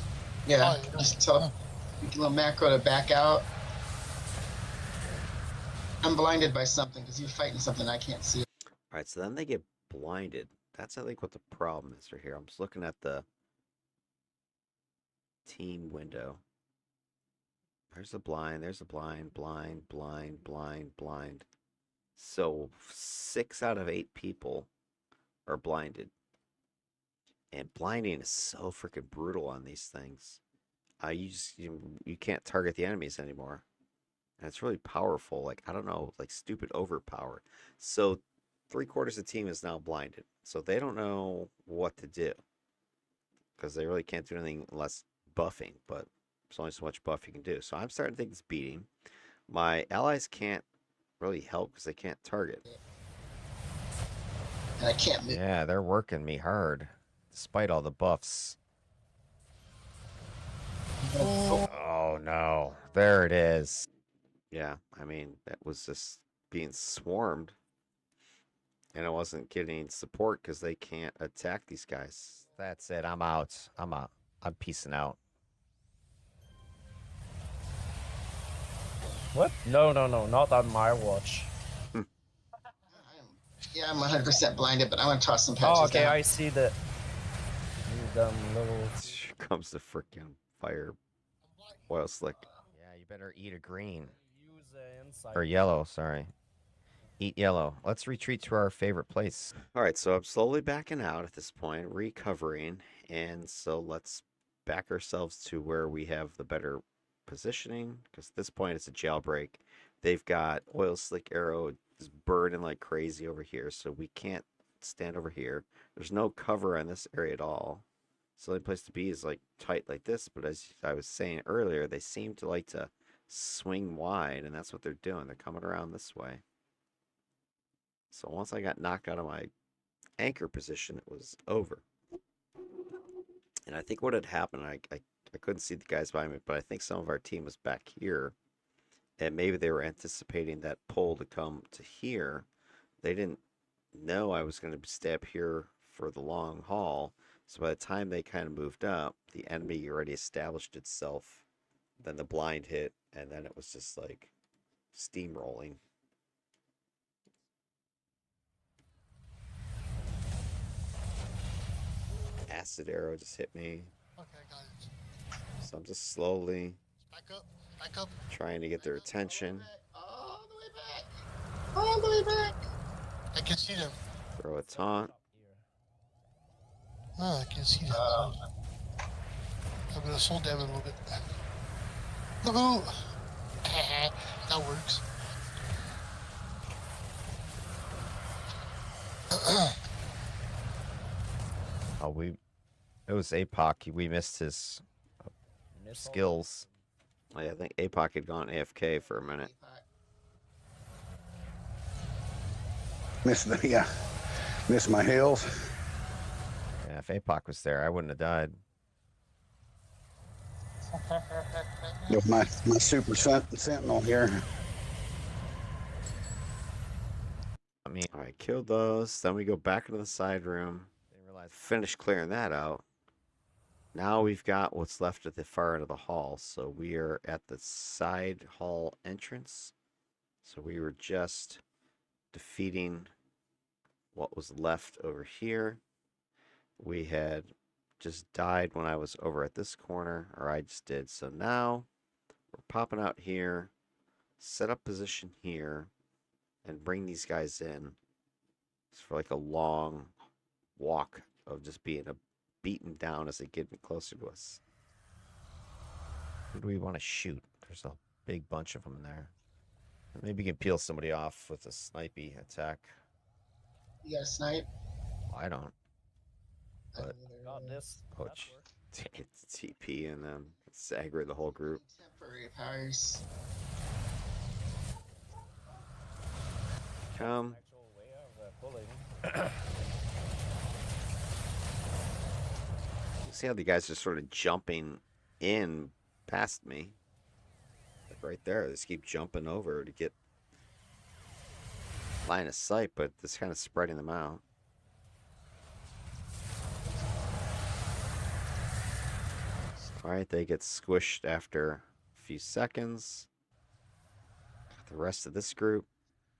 Yeah, Oh, yeah. just tell a little macro to back out. I'm blinded by something because you're fighting something I can't see. All right, so then they get blinded. That's, I think, what the problem is right here. I'm just looking at the team window. There's a blind, there's a blind, blind, blind, blind, blind. So 6 out of 8 people are blinded. And blinding is so freaking brutal on these things. You can't target the enemies anymore. And it's really powerful. Like, I don't know, like stupid overpower. So 3/4 of the team is now blinded. So they don't know what to do. Because they really can't do anything unless buffing. But there's only so much buff you can do. So I'm starting to think it's beating. My allies can't really help because they can't target. And I can't move. Yeah, they're working me hard, despite all the buffs. Oh no, there it is. Yeah, I mean, that was just being swarmed. And I wasn't getting support because they can't attack these guys. That's it. I'm out. I'm out. I'm peacing out. What? No, not on my watch. Yeah, I'm 100% blinded, but I want to toss some patches Oh, okay, down. I see the little. Here comes the freaking fire oil slick. Yeah, you better eat a green. Use inside. Or yellow, sorry. Eat yellow. Let's retreat to our favorite place. All right, so I'm slowly backing out at this point, recovering. And so let's back ourselves to where we have the better positioning. Because at this point, it's a jailbreak. They've got oil slick arrow is burning like crazy over here. So we can't stand over here. There's no cover on this area at all. So the only place to be is like tight like this. But as I was saying earlier, they seem to like to swing wide. And that's what they're doing. They're coming around this way. So once I got knocked out of my anchor position, it was over. And I think what had happened, I couldn't see the guys behind me, but I think some of our team was back here. And maybe they were anticipating that pull to come to here. They didn't know I was going to stay up here for the long haul. So by the time they kind of moved up, the enemy already established itself. Then the blind hit, and then it was just like steamrolling. Acid arrow just hit me. Okay, got it. So I'm just slowly Back up. Back up. trying to get their attention. All the way back. All the way back. I can see them. Throw a taunt. Ah, I can see that. I'm gonna slow down a little bit. No! That works. Oh, it was APOC. We missed his skills. Oh, yeah, I think APOC had gone AFK for a minute. Missed my hills. Yeah, if APOC was there, I wouldn't have died. With my super sentinel here. I mean, All right, killed those. Then we go back into the side room. Finish clearing that out. Now we've got what's left at the far end of the hall. So we are at the side hall entrance. So we were just defeating what was left over here. We had just died when I was over at this corner, or I just did. So now we're popping out here, set up position here, and bring these guys in. It's for like a long walk of just being beaten down as they get closer to us. Who do we want to shoot? There's a big bunch of them in there. Maybe you can peel somebody off with a snipey attack. You got a snipe? I don't. But Got this. Poach. It's TP and then aggro the whole group. Temporary powers. Come. Actual way of pulling. See how the guys are sort of jumping in past me? Like right there. They just keep jumping over to get line of sight, but it's kind of spreading them out. Alright, they get squished after a few seconds. The rest of this group,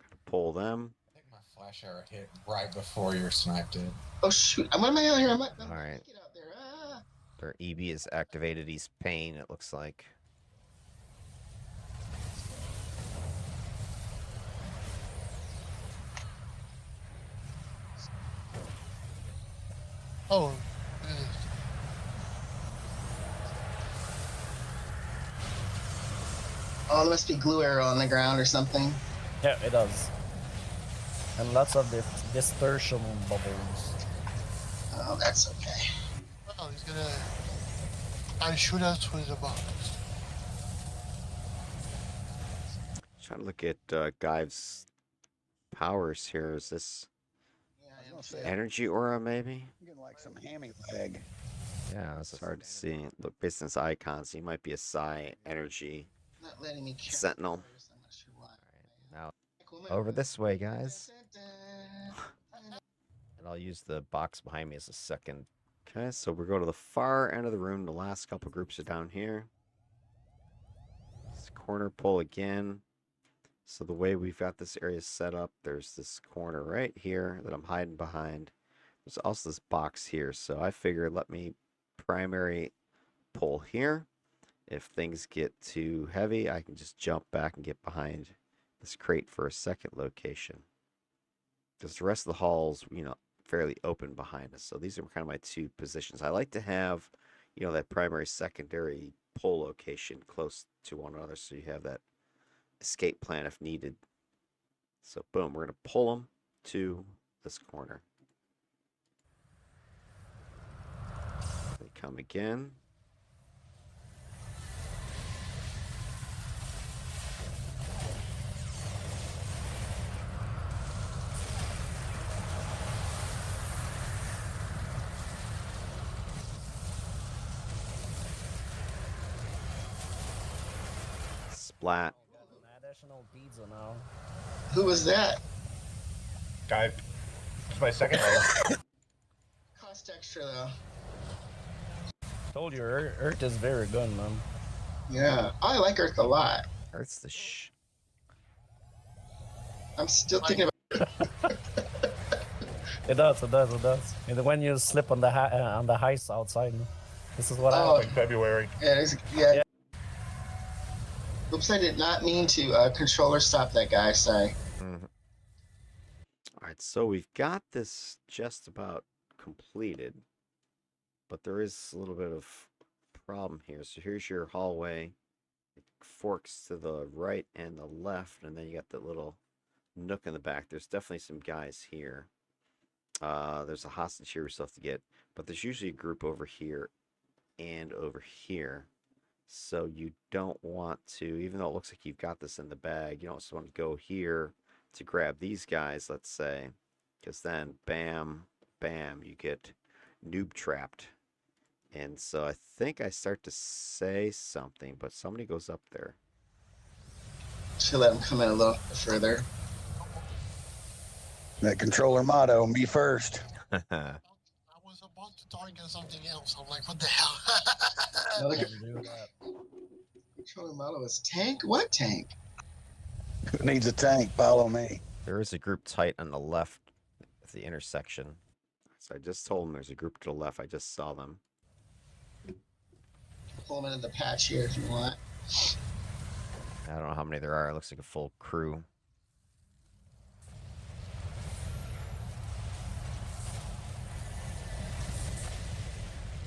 gotta pull them. I think my flash arrow hit right before your snipe did. Oh shoot! What am I out here? I'm All right. Get out there! Ah. their EB is activated. He's paying, it looks like. Oh, really? Oh, there must be glue arrow on the ground or something. Yeah, it does. And lots of dispersion bubbles. Oh, that's okay. Oh, he's gonna. I shoot out with the box. Trying to look at Guy's powers here. Is this Yeah, I'll say, energy aura, maybe? I'm getting like some hammy leg. Yeah, It's hard to see. Look, based on his icons, he might be a Psi energy. not letting me count Sentinel. powers, I'm not sure why. now Cool, over this way, guys. Dun, dun, dun. And I'll use the box behind me as a second. Okay, so we're going to the far end of the room. The last couple groups are down here. This corner pull again. So the way we've got this area set up, there's this corner right here that I'm hiding behind. There's also this box here. So I figured let me primary pull here. If things get too heavy, I can just jump back and get behind this crate for a second location. Because the rest of the hall's, fairly open behind us. So these are kind of my two positions. I like to have, that primary, secondary pull location close to one another so you have that escape plan if needed. So boom, we're going to pull them to this corner. They come again. Splat. An additional pizza now. Who was that? Guy, it's my second roll. Cost extra though. Told you, Earth is very good, man. Yeah, I like Earth a lot. Hurts the I'm still thinking about. It does. And when you slip on the ice outside, this is what Oh. Like February. Yeah, yeah. Oops, I did not mean to controller stop that guy. Sorry. All right, so we've got this just about completed. but there is a little bit of problem here. So here's your hallway. It forks to the right and the left, and then you got that little nook in the back. There's definitely some guys here. There's a hostage here we still have to get, but there's usually a group over here and over here. So you don't want to, even though it looks like you've got this in the bag, you don't just want to go here to grab these guys, let's say, because then bam, bam, you get noob trapped. And so I think I start to say something, but somebody goes up there. Should let him come in a little further. That controller motto, me first. I was about to target something else. I'm like, what the hell? Another Never do that. controller model is tank? What tank? Who needs a tank? Follow me. There is a group tight on the left at the intersection. So I just told them there's a group to the left. I just saw them. Pull them into the patch here if you want. I don't know how many there are. It looks like a full crew.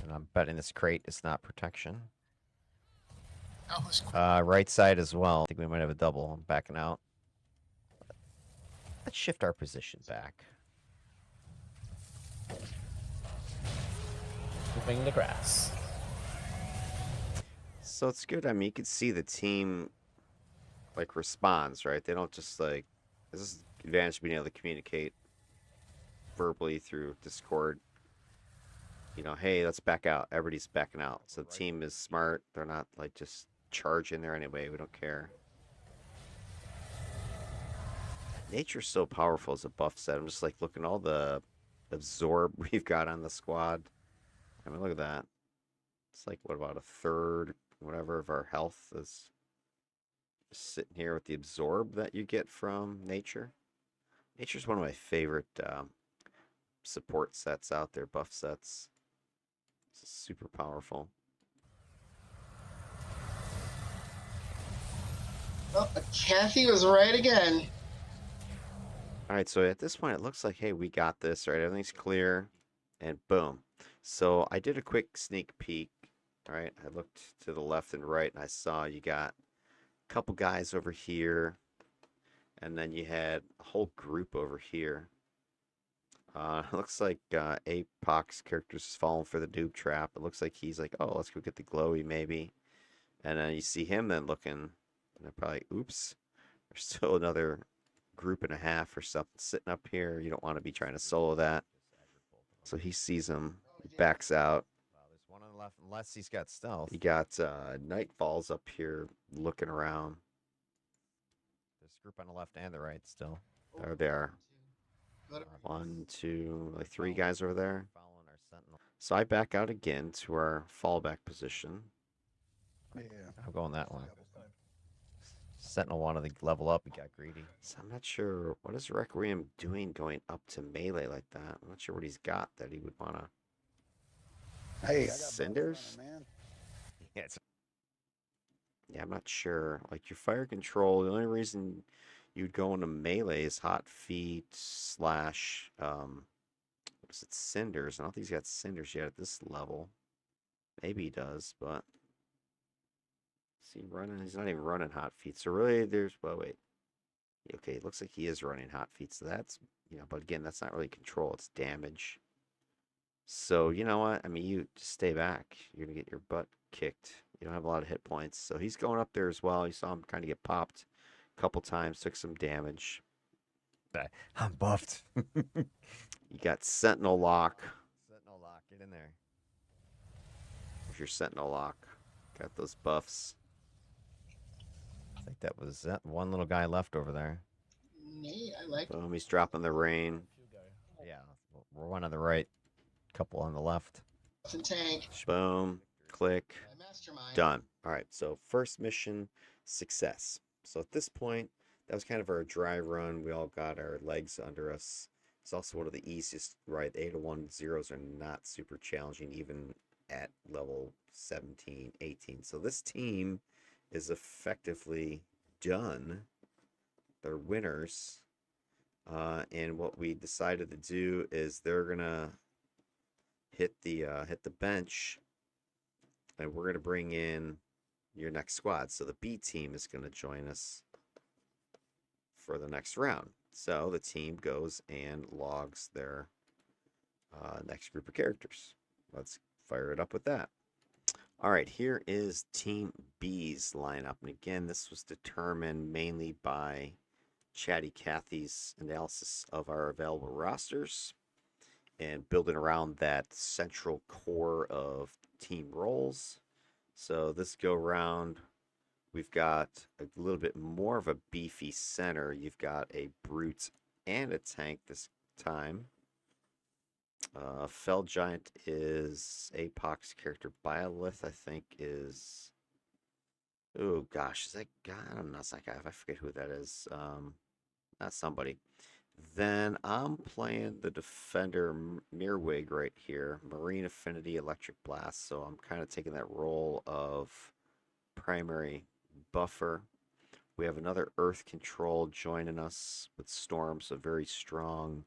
And I'm betting this crate is not protection. That was cool. Right side as well. I think we might have a double. I'm backing out. Let's shift our position back. Moving the grass. So it's good. I mean, you can see the team like responds, right? They don't just like, this is the advantage of being able to communicate verbally through Discord. You know, hey, let's back out. Everybody's backing out. So the team is smart. They're not like just charging there anyway. We don't care. Nature's so powerful as a buff set. I'm just like looking at all the absorb we've got on the squad. I mean, look at that. It's like, what about a third, whatever, of our health is sitting here with the absorb that you get from nature. Nature's one of my favorite support sets out there, buff sets. It's super powerful. Oh, Kathy was right again. All right, so at this point, it looks like, hey, we got this, right? Everything's clear, and boom. So I did a quick sneak peek, all right? I looked to the left and right, and I saw you got a couple guys over here, and then you had a whole group over here. It looks like Apoc's character's falling for the noob trap. It looks like he's like, oh, let's go get the glowy, maybe. And then you see him then looking, and they're probably, oops, there's still another group and a half or something sitting up here. You don't want to be trying to solo that. So he sees him, he backs out. There's one on the left, unless he's got stealth. You got Nightfalls up here looking around. There's a group on the left and the right still. There they are. Go to- 1, 2, like 3 guys over there. Following our sentinel. So I back out again to our fallback position. Yeah. I'm going that one. Sentinel wanted to level up. He got greedy. So I'm not sure, what is Requiem doing going up to melee like that? I'm not sure what he's got that he would want to. Hey, I got Cinders? man. Yeah, it's Yeah, I'm not sure. Like your fire control, the only reason you'd go into melee is hot feet slash what is it, cinders. I don't think he's got cinders yet at this level. Maybe he does, but is he running? He's not even running hot feet. So really there's, well, wait. Okay, it looks like he is running hot feet. So that's, you know, but again, that's not really control, it's damage. So you know what? I mean, you just stay back. You're gonna get your butt kicked. You don't have a lot of hit points. So he's going up there as well. You saw him kind of get popped a couple times, took some damage. I'm buffed. You got Sentinel Lock. Sentinel lock. Get in there. There's your Sentinel Lock. Got those buffs. I think that was that one little guy left over there. Nate, I like Boom, he's dropping the rain. Yeah, we're one on the right, couple on the left. the tank. Boom, click, Mastermind. done. All right, so first mission, success. So at this point, that was kind of our dry run. We all got our legs under us. It's also one of the easiest, right? The 801 zeros are not super challenging, even at level 17, 18. So this team is effectively done. They're winners. And what we decided to do is they're going to hit the bench, and we're gonna bring in your next squad. So the B team is gonna join us for the next round. So the team goes and logs their next group of characters. Let's fire it up with that. All right, here is Team B's lineup. And again, this was determined mainly by Chatty Cathy's analysis of our available rosters and building around that central core of team roles. So this go round, we've got a little bit more of a beefy center. You've got a brute and a tank this time. Fell Giant is Apox character. Biolith, I think, is. Oh gosh, is that guy? I don't know. It's that guy. I forget who that is. That's somebody. Then I'm playing the Defender Mirwig right here. Marine Affinity, Electric Blast. So I'm kind of taking that role of primary buffer. We have another Earth Control joining us with Storm, so very strong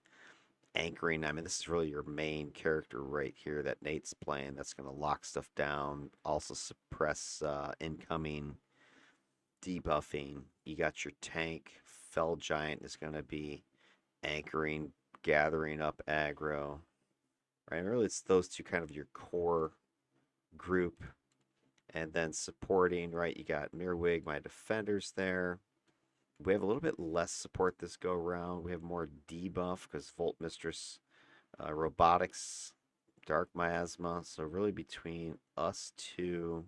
anchoring. I mean, this is really your main character right here that Nate's playing. That's going to lock stuff down, also suppress incoming debuffing. You got your tank. Fell Giant is going to be anchoring, gathering up aggro. Right, really, it's those two kind of your core group. And then supporting, right, you got Mirwig, my defenders there. We have a little bit less support this go around. We have more debuff because Volt Mistress, Robotics, Dark Miasma. So really between us two,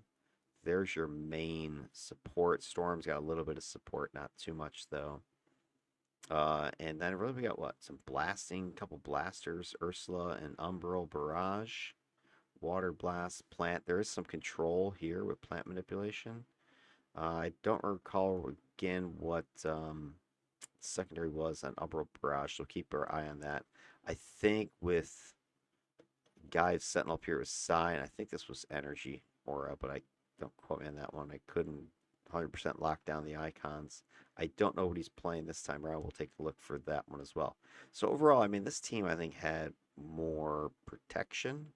there's your main support. Storm's got a little bit of support, not too much though. And then really we got what? Some blasting, couple blasters, Ursula and Umbral Barrage. Water Blast, Plant. There is some control here with plant manipulation. I don't recall again what secondary was on Umbral Barrage, so keep our eye on that. I think with Guy's Sentinel up here was Psi, and I think this was Energy Aura, but I don't quote me on that one. I couldn't 100% lock down the icons. I don't know what he's playing this time around. We'll take a look for that one as well. So overall, I mean, this team I think had more protection.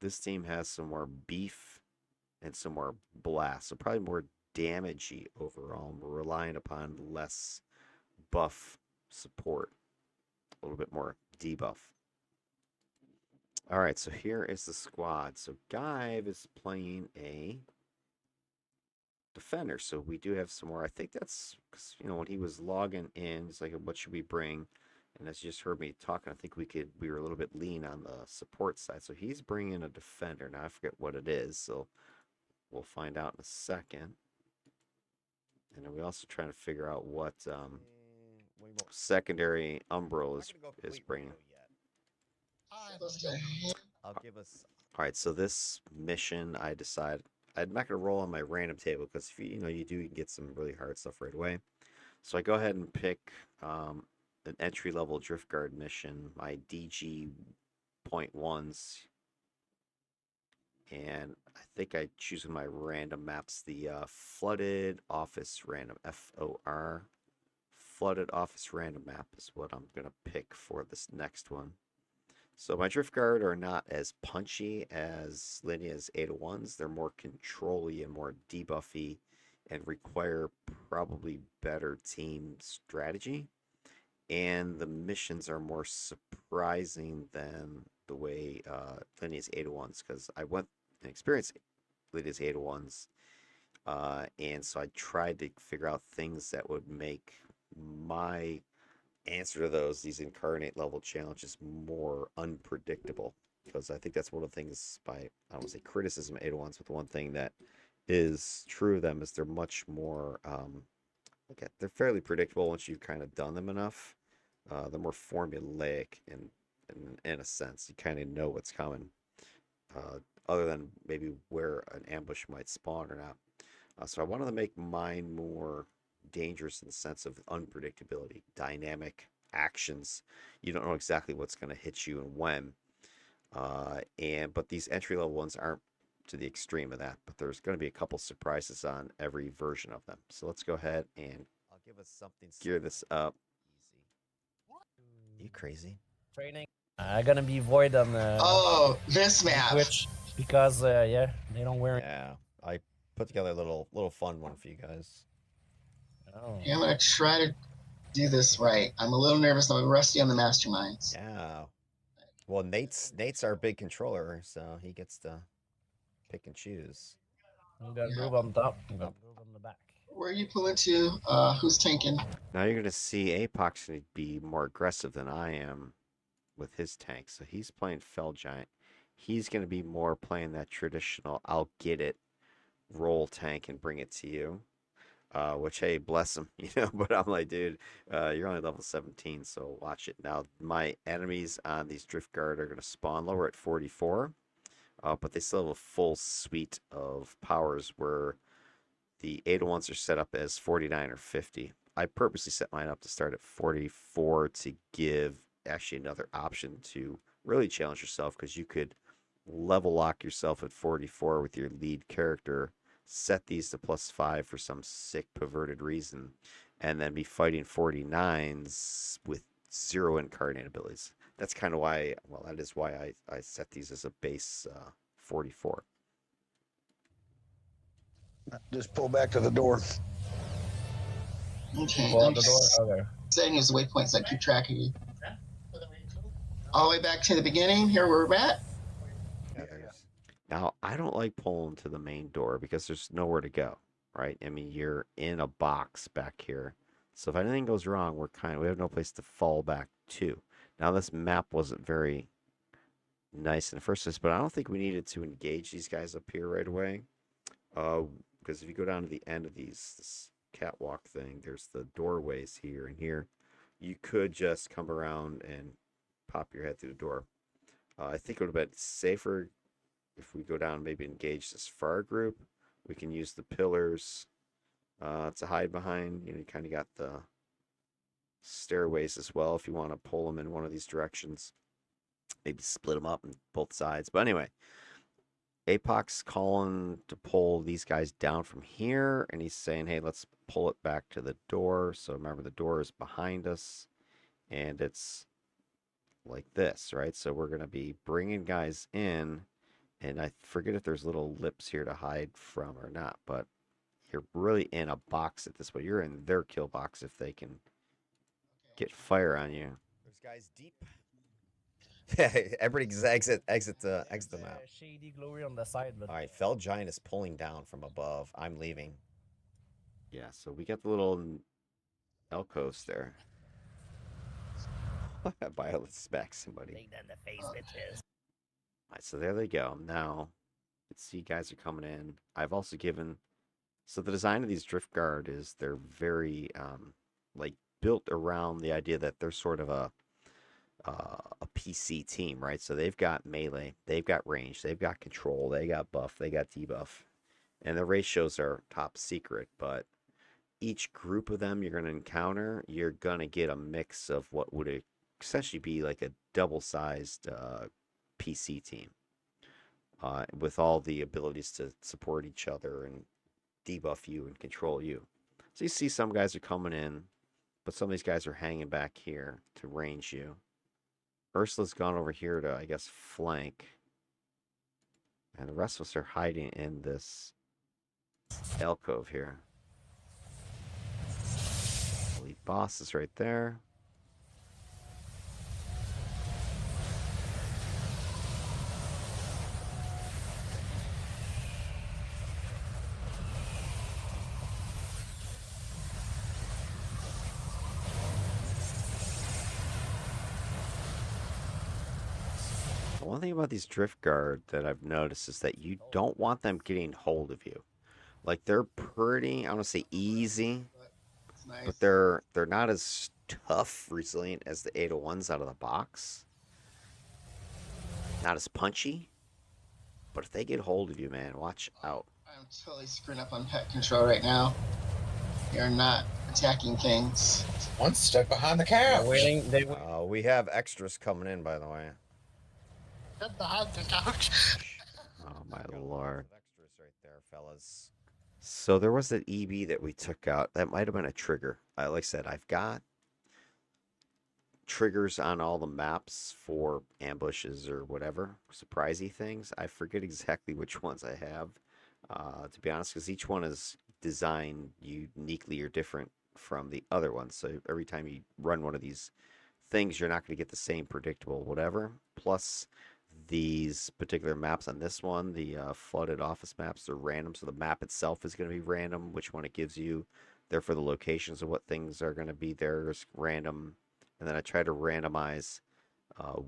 This team has some more beef and some more blast. So probably more damagey overall. We're relying upon less buff support. A little bit more debuff. All right, so here is the squad. So Give is playing a defender. So we do have some more. I think that's because, you know, when he was logging in, it's like, what should we bring? And as you just heard me talking, I think we were a little bit lean on the support side. So he's bringing a defender. Now I forget what it is, so we'll find out in a second. And then we also trying to figure out what secondary Umbral is bringing. I'll give us. All right, so this mission, I decided I'm not going to roll on my random table because if you can get some really hard stuff right away. So I go ahead and pick an entry-level Driftguard mission, my DG 0.1s, and I think I choose my random maps the Flooded Office Random, FOR. Flooded Office Random map is what I'm going to pick for this next one. So my Driftguard are not as punchy as Linea's 801s. They're more control-y and more debuffy and require probably better team strategy. And the missions are more surprising than the way Linea's 801s, because I went and experienced Linea's 801s, and so I tried to figure out things that would make my answer to these incarnate level challenges more unpredictable, because I think that's one of the things I don't want to say criticism of 801s, but the one thing that is true of them is they're much more they're fairly predictable once you've kind of done them enough. They're more formulaic in a sense. You kind of know what's coming, other than maybe where an ambush might spawn or not. So I wanted to make mine more dangerous in the sense of unpredictability, dynamic actions. You don't know exactly what's going to hit you and when. But these entry level ones aren't to the extreme of that, but there's going to be a couple surprises on every version of them. So let's go ahead and I'll give us something. gear this up. Easy. You crazy? Training. Gonna be void on Oh, this map. Twitch because yeah, they don't wear. Yeah, I put together a little fun one for you guys. Oh. Yeah, I'm gonna try to do this right. I'm a little nervous. I'm rusty on the masterminds. Yeah. Well, Nate's our big controller, so he gets to pick and choose. I'm gonna move on top. I'm gonna move on the back. Where are you pulling to? Who's tanking? Now you're going to see Apoc's going to be more aggressive than I am with his tank. So he's playing Fell Giant. He's going to be more playing that traditional I'll get it roll tank and bring it to you. Which, hey, bless him, you know, but I'm like, dude, you're only level 17, so watch it. Now, my enemies on these Driftguard are going to spawn lower at 44, but they still have a full suite of powers where the 801s are set up as 49 or 50. I purposely set mine up to start at 44 to give actually another option to really challenge yourself, because you could level lock yourself at 44 with your lead character, set these to +5 for some sick perverted reason, and then be fighting 49s with 0 incarnate abilities. That's kind of why, well, that is why I set these as a base 44. Just pull back to the door. Okay. Pull I'm out the door. Okay. setting as waypoints so I keep track of you. All the way back to the beginning. Here we're at. Yeah, there's. Now, I don't like pulling to the main door because there's nowhere to go, right? I mean, you're in a box back here. So if anything goes wrong, we have no place to fall back to. Now, this map wasn't very nice in the first place, but I don't think we needed to engage these guys up here right away. Because if you go down to the end of this catwalk thing, there's the doorways here and here. You could just come around and pop your head through the door. I think it would have been safer if we go down and maybe engage this far group. We can use the pillars to hide behind. You know, you kind of got the stairways as well if you want to pull them in one of these directions. Maybe split them up on both sides. But anyway, Apoc's calling to pull these guys down from here, and he's saying, hey, let's pull it back to the door. So remember, the door is behind us, and it's like this, right? So we're going to be bringing guys in, and I forget if there's little lips here to hide from or not, but you're really in a box at this point. You're in their kill box if they can get fire on you. There's guys deep. Everybody just exit the map. Shady glory on the side, but All right, Fell Giant is pulling down from above. I'm leaving. Yeah, so we got the little alcoves there. Violet smack somebody. take that in the face, bitches. All right, so there they go. Now, let's see, guys are coming in. I've also given. So the design of these Driftguard is they're very like built around the idea that they're sort of a PC team, right? So they've got melee, they've got range, they've got control, they got buff, they got debuff, and the ratios are top secret. But each group of them you're going to encounter, you're going to get a mix of what would essentially be like a double-sized PC team with all the abilities to support each other and debuff you and control you. So you see some guys are coming in, but some of these guys are hanging back here to range you. Ursula's gone over here to, I guess, flank. And the rest of us are hiding in this alcove here. Elite boss is right there. One thing about these Driftguard that I've noticed is that you don't want them getting hold of you. Like, they're pretty, I don't want to say easy, It's nice. but they're not as tough, resilient as the 801s out of the box. Not as punchy. But if they get hold of you, man, watch out. I'm totally screwing up on pet control right now. You're not attacking things. One stuck behind the couch. They're waiting. They We have extras coming in, by the way. Get behind the couch. Oh, my lord. Extras right there, fellas. So there was that EB that we took out. That might have been a trigger. Like I said, I've got triggers on all the maps for ambushes or whatever, surprisey things. I forget exactly which ones I have, to be honest, because each one is designed uniquely or different from the other ones. So every time you run one of these things, you're not going to get the same predictable whatever. Plus, these particular maps on this one, the flooded office maps, are random. So the map itself is going to be random, which one it gives you. Therefore, the locations of what things are going to be there is random. And then I try to randomize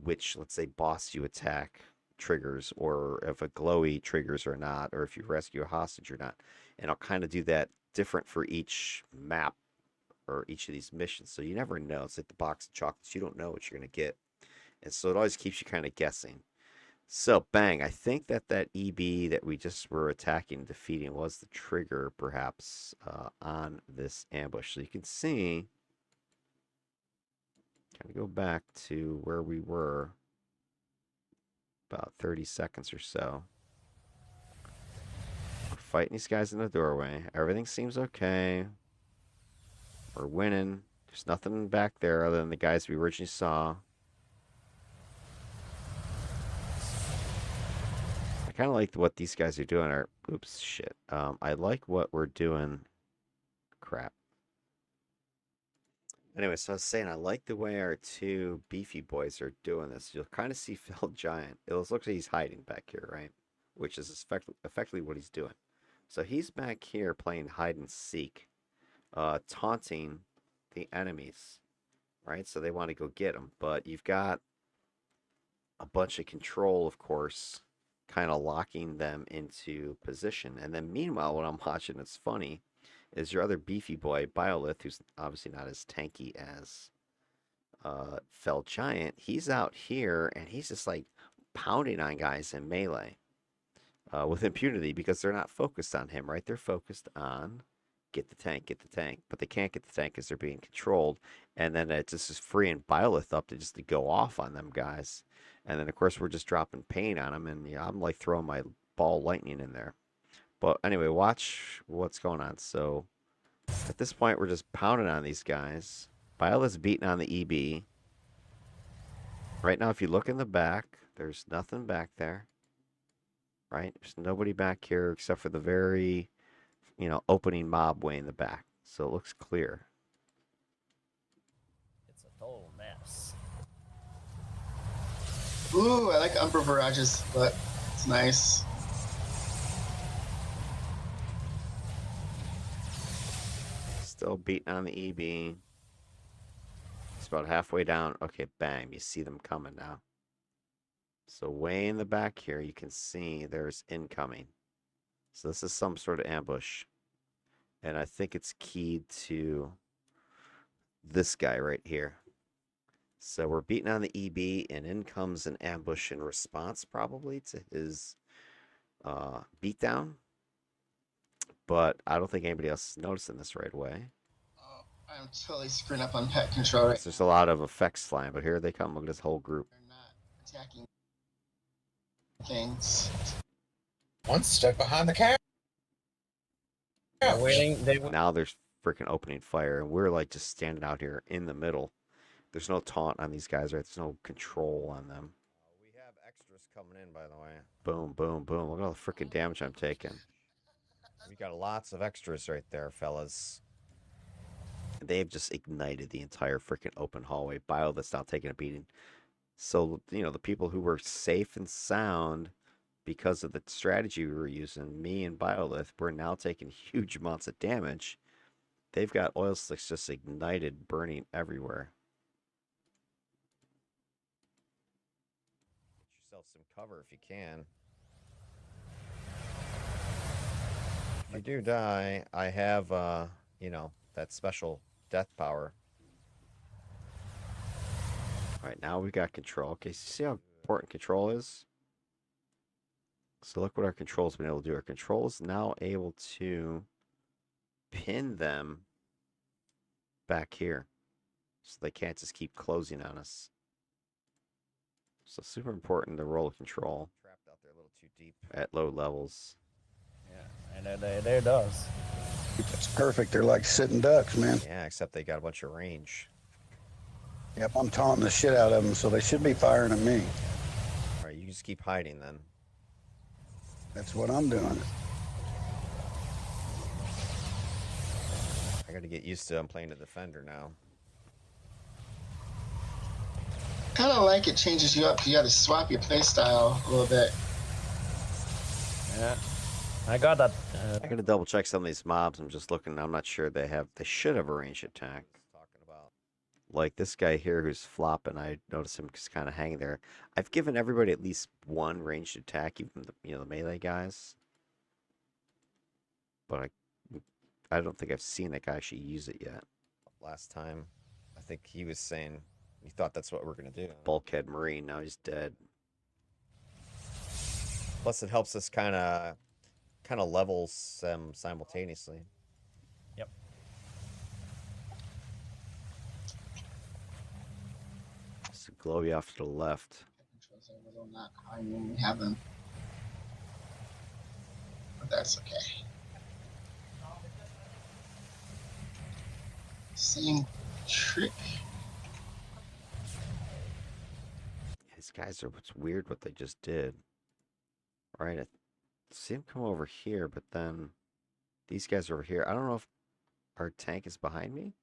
which, let's say, boss you attack triggers, or if a glowy triggers or not, or if you rescue a hostage or not. And I'll kind of do that different for each map or each of these missions. So you never know. It's like the box of chocolates. You don't know what you're going to get. And so it always keeps you kind of guessing. So, bang, I think that EB that we just were attacking, defeating, was the trigger, perhaps, on this ambush. So you can see, kind of go back to where we were about 30 seconds or so. We're fighting these guys in the doorway. Everything seems okay. We're winning. There's nothing back there other than the guys we originally saw. I kind of like what these guys are doing. Oops, shit. I like what we're doing. Crap. Anyway, so I was saying, I like the way our two beefy boys are doing this. You'll kind of see Phil Giant. It looks like he's hiding back here, right? Which is effectively what he's doing. So he's back here playing hide and seek, taunting the enemies, right? So they want to go get him. But you've got a bunch of control, of course, kind of locking them into position. And then meanwhile, what I'm watching that's funny is your other beefy boy, Biolith, who's obviously not as tanky as Fell Giant. He's out here and he's just like pounding on guys in melee with impunity, because they're not focused on him, right? They're focused on get the tank, get the tank. But they can't get the tank because they're being controlled. And then it just is freeing Biolith up to go off on them guys. And then, of course, we're just dropping pain on them. And yeah, I'm like throwing my ball lightning in there. But anyway, watch what's going on. So at this point, we're just pounding on these guys. Biolith's beating on the EB. Right now, if you look in the back, there's nothing back there. Right? There's nobody back here except for the very, opening mob way in the back. So it looks clear. It's a total mess. Ooh, I like Umbra Barrage's foot. It's nice. Still beating on the EB. It's about halfway down. Okay, bang. You see them coming now. So way in the back here, you can see there's incoming. So this is some sort of ambush. And I think it's keyed to this guy right here. So we're beating on the EB, and in comes an ambush in response, probably, to his beatdown. But I don't think anybody else is noticing this right away. Oh, I'm totally screwing up on pet control right. There's a lot of effects flying, but here they come. Look at this whole group. They're not attacking things. One stuck behind the couch. Now there's freaking opening fire, and we're like just standing out here in the middle. There's no taunt on these guys, right? There's no control on them. We have extras coming in, by the way. Boom, boom, boom. Look at all the freaking damage I'm taking. We got lots of extras right there, fellas. They've just ignited the entire freaking open hallway. Bio that's now taking a beating. So, the people who were safe and sound because of the strategy we were using, me and Biolith, we're now taking huge amounts of damage. They've got oil slicks just ignited, burning everywhere. Get yourself some cover if you can. If you do die, I have, that special death power. All right, now we got control. Okay, so you see how important control is? So look what our control's been able to do. Our control is now able to pin them back here, so they can't just keep closing on us. So super important, the role of control Trapped out there a little too deep. at low levels. Yeah, and there it does. It's perfect. They're like sitting ducks, man. Yeah, except they got a bunch of range. Yep, I'm taunting the shit out of them, so they should be firing at me. All right, you just keep hiding then. That's what I'm doing. I got to get used to I'm playing a defender now. Kind of like it changes you up. You got to swap your play style a little bit. Yeah. I got that. I gotta double check some of these mobs. I'm just looking. I'm not sure they should have a ranged attack. Talking about. Like this guy here who's flopping. I noticed him just kind of hanging there. I've given everybody at least one ranged attack, even the melee guys. But I don't think I've seen that guy actually use it yet. Last time, I think he was saying he thought that's what we're gonna do. Bulkhead Marine. Now he's dead. Plus, it helps us kind of levels them simultaneously. Yep. It's a glowy off to the left. Controls are a little not fine when we have them. But that's okay. Same trick. These guys are. What's weird what they just did. Right. I see him come over here, but then these guys are over here. I don't know if our tank is behind me.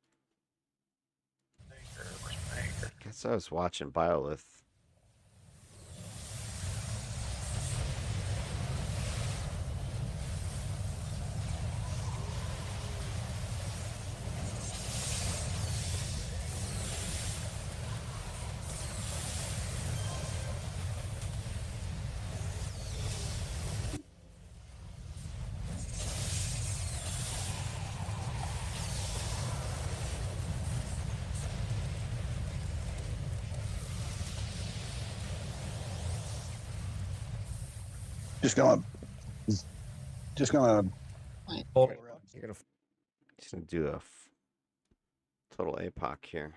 I guess I was watching Biolith. Just gonna Oh, You're gonna just gonna do a total APOC here,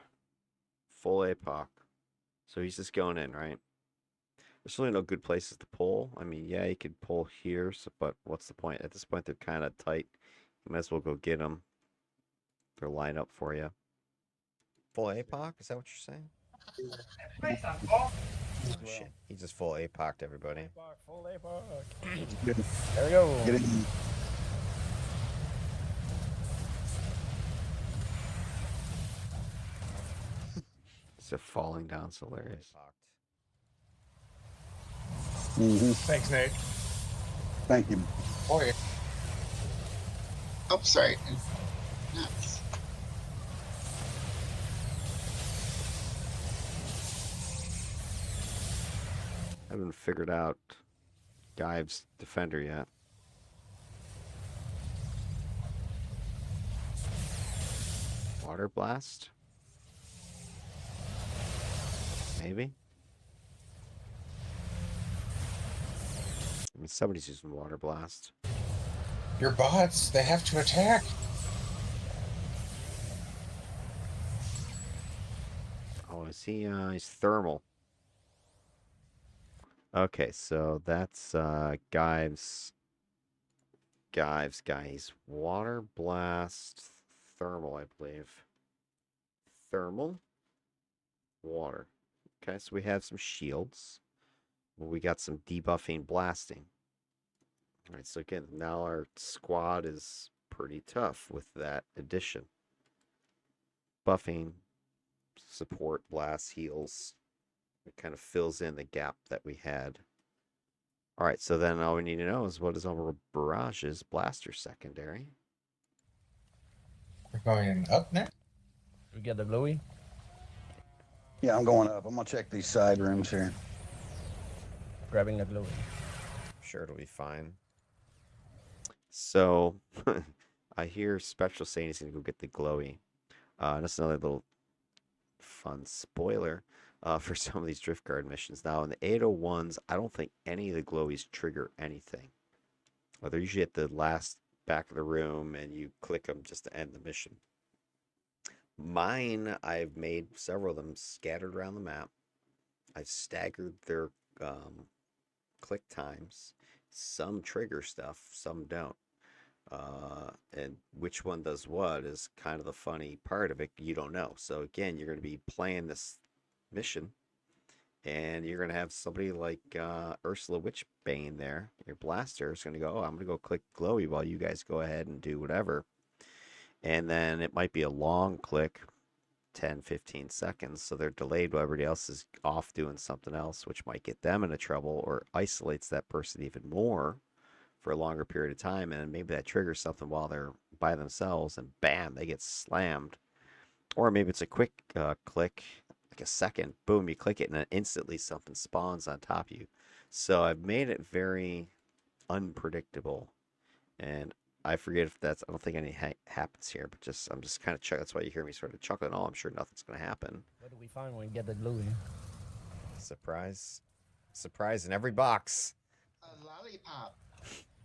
full APOC. So he's just going in, right? There's really no good places to pull. I mean, yeah, you could pull here, but what's the point? At this point, they're kind of tight. You might as well go get them. They're lined up for you. Full APOC? Is that what you're saying? oh Shit, he just full APOC'd everybody. Full APOC. get, There we go. get in. So falling down, it's hilarious. Thanks, Nate. Thank you. Oh, yeah. Oh, sorry. Nice. I haven't figured out Guy's defender yet. Water blast? Maybe? I mean, somebody's using water blast. Your bots, they have to attack. Oh, is he? He's thermal. Okay, so that's Guy's guy. He's water blast, thermal, I believe. Thermal, water. Okay, so we have some shields. We got some debuffing, blasting. All right, so again, now our squad is pretty tough with that addition. Buffing, support, blast, heals. It kind of fills in the gap that we had. All right, so then all we need to know is what is our barrage's blaster secondary. We're going up next. We get the glowy. Yeah, I'm going up. I'm gonna check these side rooms here. Grabbing the glowy. I'm sure it'll be fine. So I hear Spectral saying he's gonna go get the glowy. That's another little fun spoiler for some of these Driftguard missions. Now in the 801s, I don't think any of the glowies trigger anything. They're usually at the last back of the room, and you click them just to end the mission. Mine, I've made several of them scattered around the map. I've staggered their click times. Some trigger stuff, some don't. And which one does what is kind of the funny part of it. You don't know. So again, you're going to be playing this mission, and you're going to have somebody like Ursula Witchbane there. Your blaster is going to go, oh, I'm going to go click glowy while you guys go ahead and do whatever. And then it might be a long click, 10, 15 seconds. So they're delayed while everybody else is off doing something else, which might get them into trouble or isolates that person even more for a longer period of time. And maybe that triggers something while they're by themselves and bam, they get slammed. Or maybe it's a quick click, like a second, boom, you click it and then instantly something spawns on top of you. So I've made it very unpredictable. And I forget if that's, I don't think any happens here, but I'm just kind of chuckling. That's why you hear me sort of chuckling. Oh, I'm sure nothing's going to happen. What do we find when we get the glue? Surprise. Surprise in every box. A lollipop.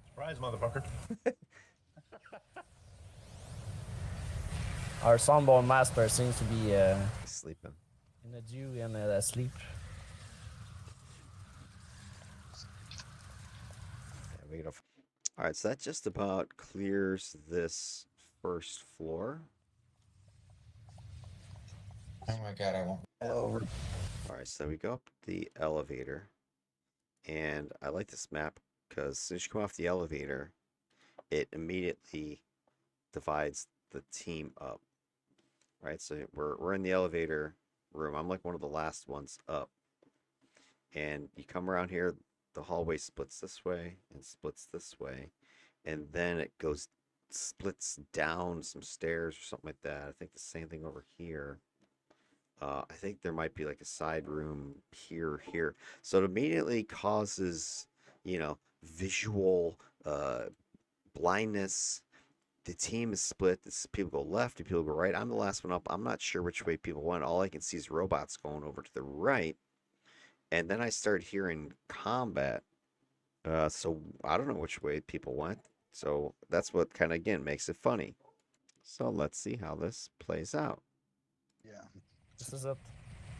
Surprise, motherfucker. Our Sunball Master seems to be He's sleeping. in a dew and asleep. Yeah, we gotta. All right, so that just about clears this first floor. Oh my god, I won't. Over. All right, so we go up the elevator, and I like this map because as soon as you come off the elevator, it immediately divides the team up. Right, so we're in the elevator room. I'm like one of the last ones up, and you come around here. The hallway splits this way and splits this way, and then it goes splits down some stairs or something like that. I think the same thing over here. I think there might be like a side room here. So it immediately causes, visual blindness. The team is split. People go left, and people go right. I'm the last one up. I'm not sure which way people went. All I can see is robots going over to the right. And then I start hearing combat. So I don't know which way people went. So that's what kind of, again, makes it funny. So let's see how this plays out. Yeah. This is it.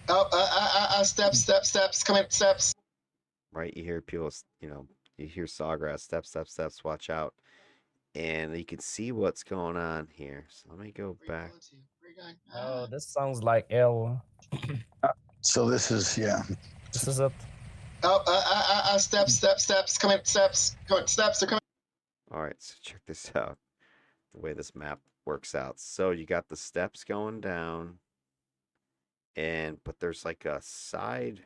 Oh, steps, coming, steps. Right? You hear people, you hear Sawgrass, steps, watch out. And you can see what's going on here. So let me go back. Where you going? Oh, this sounds like L. So this is, yeah. This is it. Oh, steps, coming, steps, are coming. All right, so check this out. The way this map works out. So you got the steps going down, but there's like a side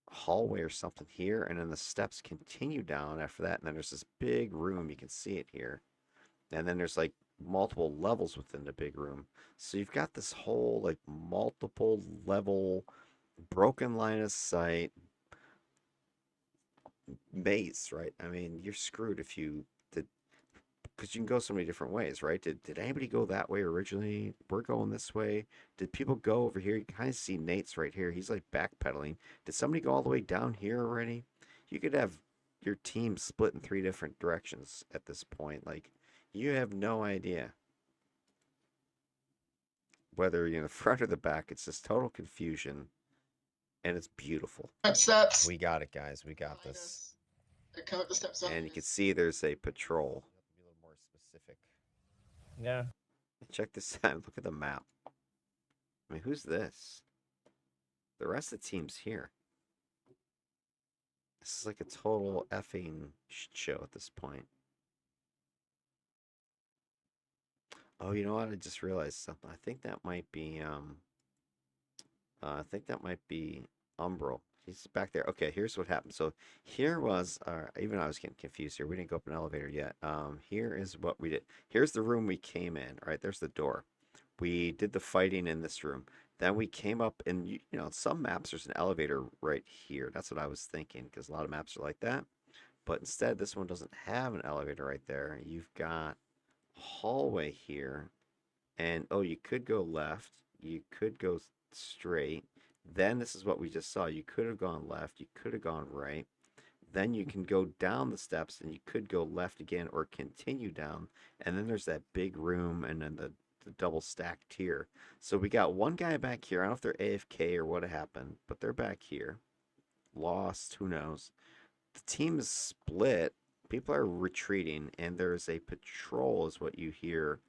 hallway or something here, and then the steps continue down after that, and then there's this big room. You can see it here, and then there's like multiple levels within the big room. So you've got this whole like multiple level broken line of sight maze, right? I mean, you're screwed if you did, because you can go so many different ways, right? Did anybody go that way originally? We're going this way. Did people go over here? You can kind of see Nate's right here. He's like backpedaling. Did somebody go all the way down here already? You could have your team split in 3 different directions at this point. Like, you have no idea whether you're in the front or the back. It's just total confusion, and it's beautiful. Steps. We got it, guys. We got this. Come up the steps. And you can see there's a patrol. You have to be a little more specific. Yeah. Check this out. Look at the map. I mean, who's this? The rest of the team's here. This is like a total effing show at this point. Oh, you know what? I just realized something. I think that might be Umbral. He's back there. Okay, here's what happened. So here was even I was getting confused here. We didn't go up an elevator yet. Here is what we did. Here's the room we came in. All right, there's the door. We did the fighting in this room. Then we came up, and some maps there's an elevator right here. That's what I was thinking, because a lot of maps are like that. But instead, this one doesn't have an elevator right there. You've got a hallway here, and you could go left. You could go straight. Then this is what we just saw. You could have gone left. You could have gone right. Then you can go down the steps, and you could go left again or continue down. And then there's that big room, and then the double stacked tier. So we got one guy back here. I don't know if they're AFK or what happened, but they're back here. Lost, who knows. The team is split people are retreating, and there's a patrol, is what you hear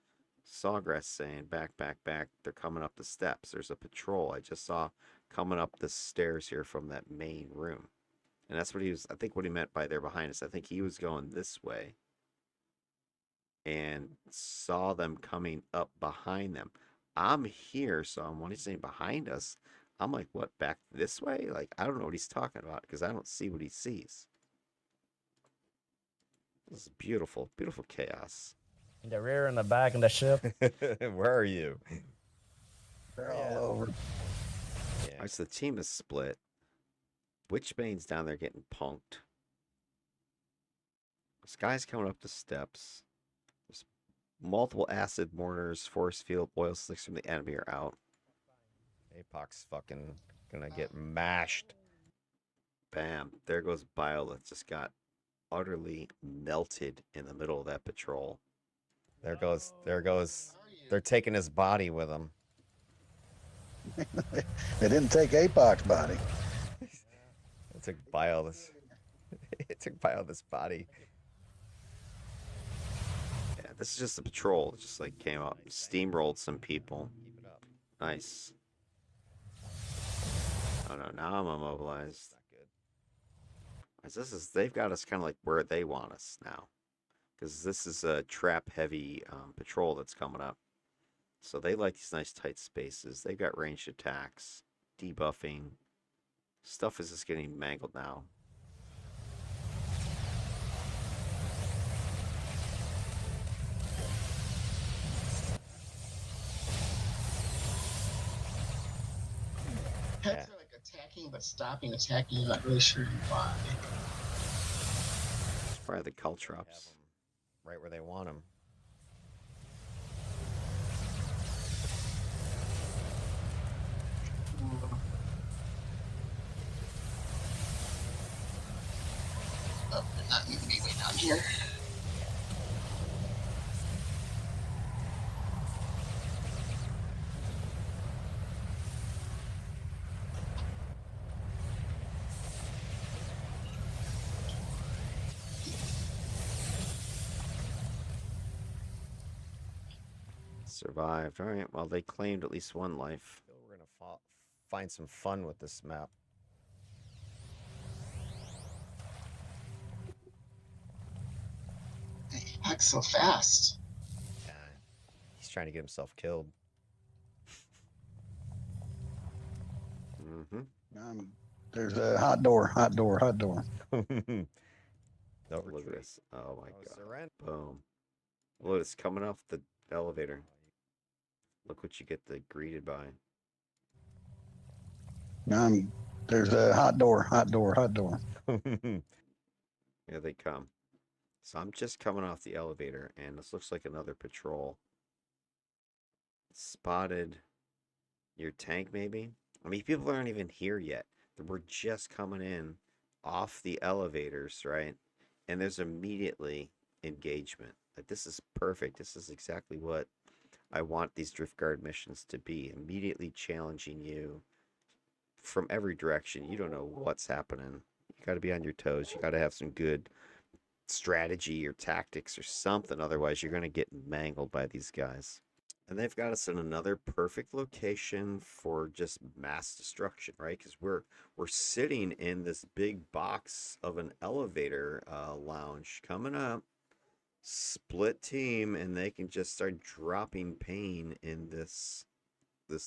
Sawgrass saying. Back, back, back. They're coming up the steps. There's a patrol I just saw coming up the stairs here from that main room. And that's what he was, I think what he meant by they're behind us. I think he was going this way and saw them coming up behind them. I'm here, so when he's saying behind us, I'm like, what, back this way? Like, I don't know what he's talking about because I don't see what he sees. This is beautiful, beautiful chaos. In the rear and the back of the ship. Where are you? They're all over. Yeah. All right, so the team is split. Witchbane's down there getting punked. This guy's coming up the steps. There's multiple acid mortars, force field, oil slicks from the enemy are out. Apoc's fucking gonna get mashed. Bam. There goes Biolith. Just got utterly melted in the middle of that patrol. There goes. They're taking his body with them. They didn't take Apoc's body. It took Bio this. It took Bio this body. Yeah, this is just a patrol. It just like came up, steamrolled some people. Keep it up. Nice. Oh no, now I'm immobilized. Not good. They've got us kind of like where they want us now, because this is a trap heavy patrol that's coming up. So they like these nice tight spaces. They've got ranged attacks, debuffing. Stuff is just getting mangled now. Pets are like attacking but stopping attacking. You're not really sure why. It's probably the Have Caltrops. 'em right where they want them. Oh, they're not moving me way down here. Survived. All right. Well, they claimed at least one life. Feel we're gonna find some fun with this map. They act so fast. Yeah, he's trying to get himself killed. Mm-hmm. There's a hot door, hot door, hot door. No Look at retreat. this. Oh my god. Surrender. Boom. Look, it's coming off the elevator. Look what you get greeted by. There's a hot door, hot door, hot door. Here they come. So I'm just coming off the elevator, and this looks like another patrol. Spotted your tank, maybe? I mean, people aren't even here yet. We're just coming in off the elevators, right? And there's immediately engagement. Like, this is perfect. This is exactly what I want these Driftguard missions to be. Immediately challenging you from every direction. You don't know what's happening. You got to be on your toes. You got to have some good strategy or tactics or something. Otherwise, you're going to get mangled by these guys. And they've got us in another perfect location for just mass destruction, right? Because we're sitting in this big box of an elevator lounge coming up. Split team, and they can just start dropping pain in this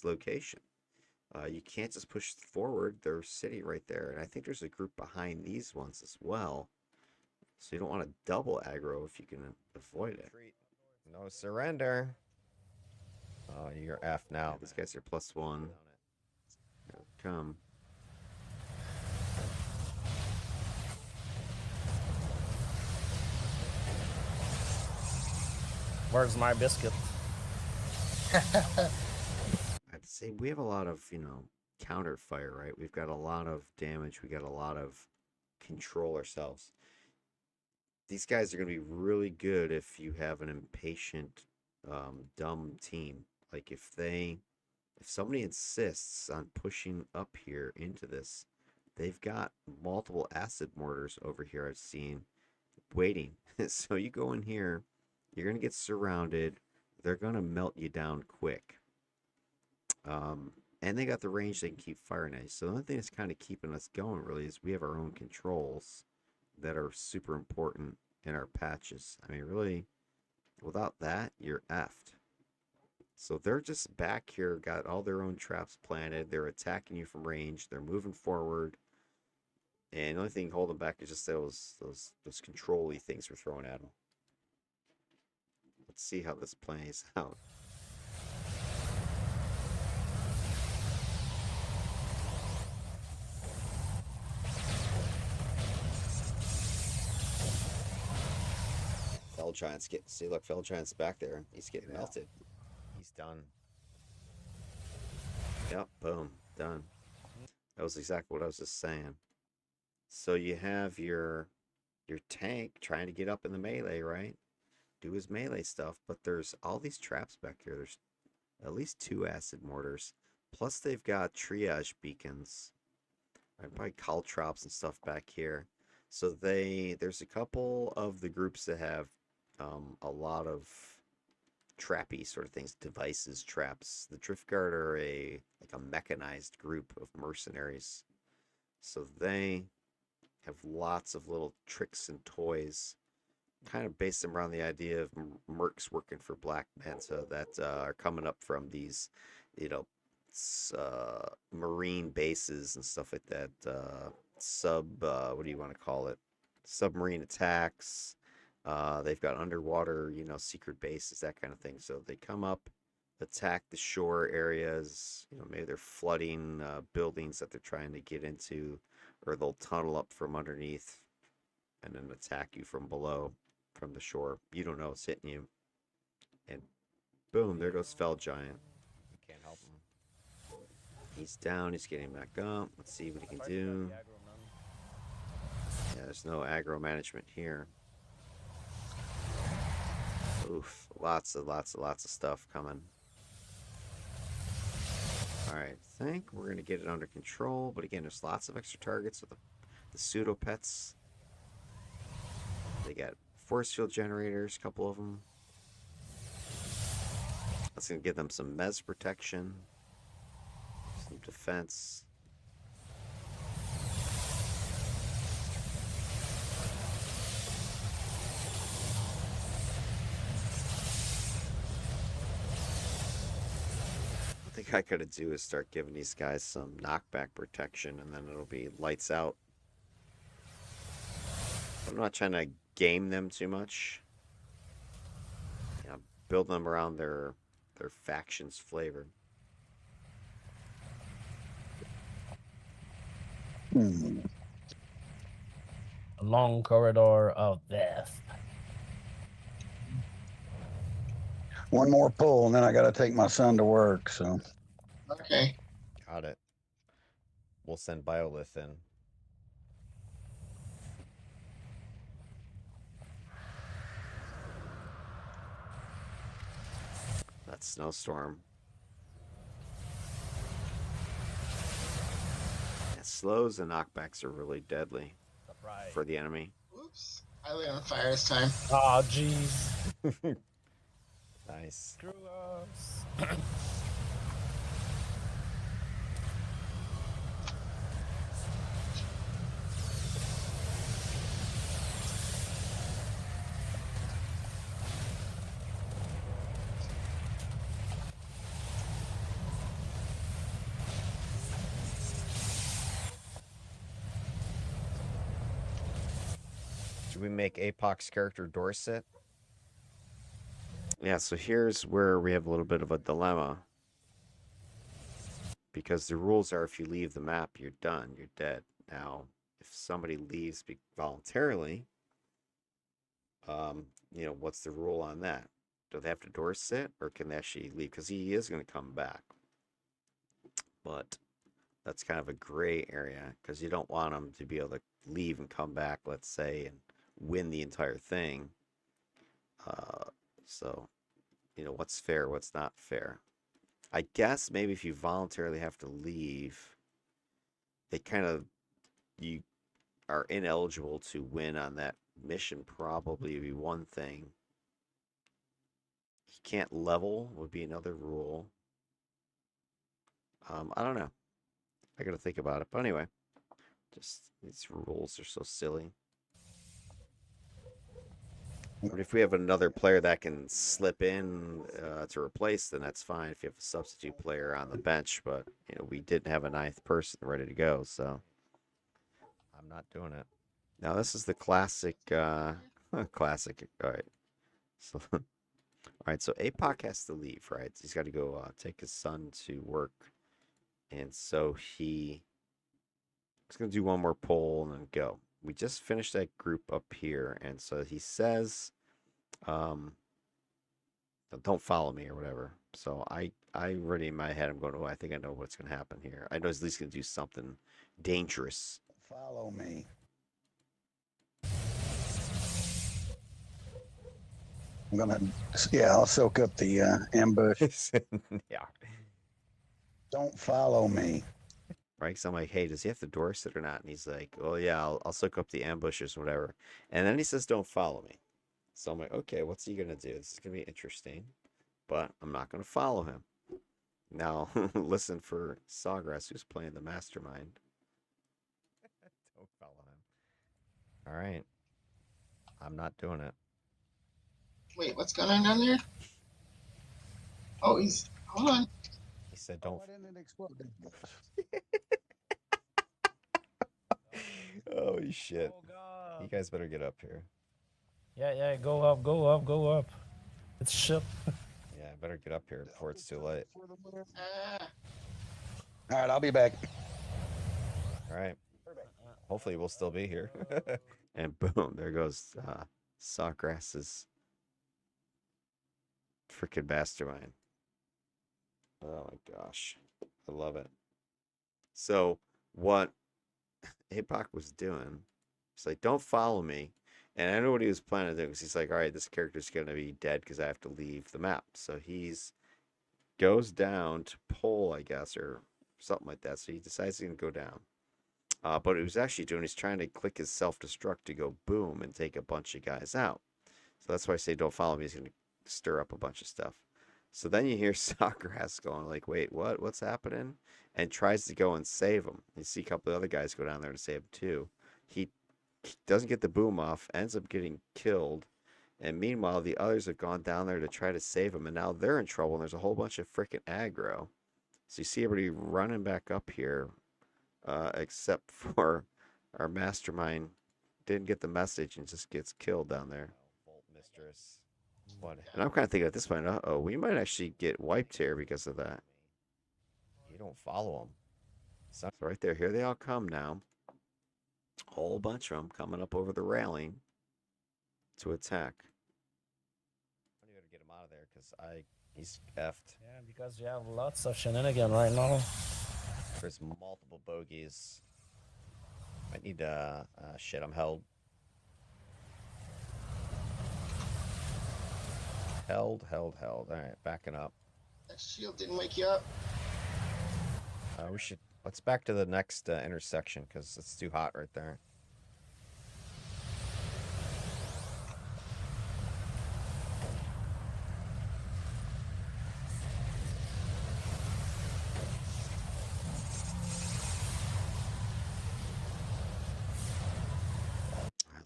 location. You can't just push forward. They're sitting right there, and I think there's a group behind these ones as well. So you don't want to double aggro if you can avoid it. Retreat. No surrender. Oh, you're F now. Yeah, these guys are +1. Here they come. Where's my biscuit? I'd say we have a lot of, counter fire, right? We've got a lot of damage. We got a lot of control ourselves. These guys are going to be really good if you have an impatient, dumb team. Like if somebody insists on pushing up here into this, they've got multiple acid mortars over here I've seen. waiting. So you go in here, you're gonna get surrounded. They're gonna melt you down quick. And they got the range they can keep firing at you. So the only thing that's kind of keeping us going really is we have our own controls that are super important in our patches. I mean, really, without that, you're effed. So they're just back here, got all their own traps planted. They're attacking you from range. They're moving forward. And the only thing holding back is just those control-y things we're throwing at them. Let's see how this plays out. Fell Giant's getting, see, look, Fell Giant's back there. He's getting melted. He's done. Yep, boom, done. That was exactly what I was just saying. So you have your tank trying to get up in the melee, right? Do his melee stuff, but there's all these traps back here. There's at least 2 acid mortars. Plus they've got triage beacons. Right, probably caltrops and stuff back here. So there's a couple of the groups that have a lot of trappy sort of things, devices, traps. The Driftguard are like a mechanized group of mercenaries. So they have lots of little tricks and toys, kind of based around the idea of mercs working for Black Manta that are coming up from these, you know, marine bases and stuff like that. What do you want to call it? Submarine attacks. They've got underwater, you know, secret bases, that kind of thing. So they come up, attack the shore areas. You know, maybe they're flooding buildings that they're trying to get into, or they'll tunnel up from underneath and then attack you from below, from the shore. You don't know it's hitting you. And boom, there goes Fell Giant. You can't help him. He's down, he's getting back up. Let's see what he can do. Yeah, there's no aggro management here. Oof, lots of stuff coming. Alright, I think we're going to get it under control. But again, there's lots of extra targets with the pseudo pets. They got force field generators, a couple of them. That's going to give them some mez protection, some defense. I think I gotta do is start giving these guys some knockback protection, and then it'll be lights out. I'm not trying to game them too much. You know, build them around their faction's flavor. A long corridor of death. One more pull, and then I got to take my son to work. So Okay. Got it. We'll send Biolith in. That snowstorm. Yeah, slows and knockbacks are really deadly Surprise. for the enemy. Whoops. I lit on fire this time. Oh, jeez. Nice. Screw us. Should we make Apoc's character Dorset? Yeah, so here's where we have a little bit of a dilemma. Because the rules are if you leave the map, you're done, you're dead. Now, if somebody leaves voluntarily, you know, what's the rule on that? Do they have to door sit, or can they actually leave? Because he is going to come back. But that's kind of a gray area, because you don't want him to be able to leave and come back, let's say, and win the entire thing. So, you know, what's fair, what's not fair. I guess maybe if you voluntarily have to leave, you are ineligible to win on that mission probably be one thing. He can't level would be another rule. I don't know. I gotta think about it. But anyway, just these rules are so silly. But if we have another player that can slip in to replace, then that's fine. If you have a substitute player on the bench, but we didn't have a ninth person ready to go, so I'm not doing it. now this is the classic. Classic. All right. So, all right. So APOC has to leave, right? He's got to go take his son to work, and so he's gonna do one more poll and then go. We just finished that group up here, and so he says, "Don't follow me" or whatever. So I already in my head, I'm going, "Oh, I think I know what's gonna happen here. I know he's at least gonna do something dangerous." Follow me. I'm gonna, yeah, I'll soak up the ambush. Yeah. Don't follow me. Right? So I'm like, "Hey, does he have to dorse it or not?" And he's like, "Oh yeah, I'll soak up the ambushes or whatever." And then he says, "Don't follow me." So I'm like, "Okay, what's he gonna do? This is gonna be interesting, but I'm not gonna follow him." Now listen for Sawgrass, who's playing the mastermind. Don't follow him. All right. I'm not doing it. Wait, what's going on down there? Oh, he's. Hold on. He said don't. Why didn't it explode? Holy shit. Oh god. You guys better get up here. Yeah, go up, go up, go up. It's shit. Yeah, I better get up here before it's too late. Ah, All right, I'll be back. All right. Hopefully we'll still be here. And boom, there goes Sawgrass's freaking mastermind. Oh my gosh. I love it. So what Apoc was doing, he's like, "Don't follow me." And I know what he was planning to do because he's like, "All right, this character's going to be dead because I have to leave the map." So he's goes down to pull, I guess, or something like that. So he decides he's going to go down. But what he was actually doing, he's trying to click his self-destruct to go boom and take a bunch of guys out. So that's why I say don't follow me. He's going to stir up a bunch of stuff. So then you hear Sawgrass going like, "Wait, what? What's happening?" And tries to go and save him. You see a couple of other guys go down there to save him too. He doesn't get the boom off, ends up getting killed. And meanwhile, the others have gone down there to try to save him, and now they're in trouble. And there's a whole bunch of freaking aggro. So you see everybody running back up here, except for our mastermind didn't get the message and just gets killed down there. Volt Mistress. What? And I'm kind of thinking at this point, uh-oh, we might actually get wiped here because of that. You don't follow him. So right there, here they all come now. A whole bunch of them coming up over the railing to attack. I gotta get him out of there because he's effed. Yeah, because you have lots of shenanigans right now. There's multiple bogeys. I need shit, I'm held. Held. Alright, backing up. that shield didn't wake you up. Let's back to the next intersection because it's too hot right there.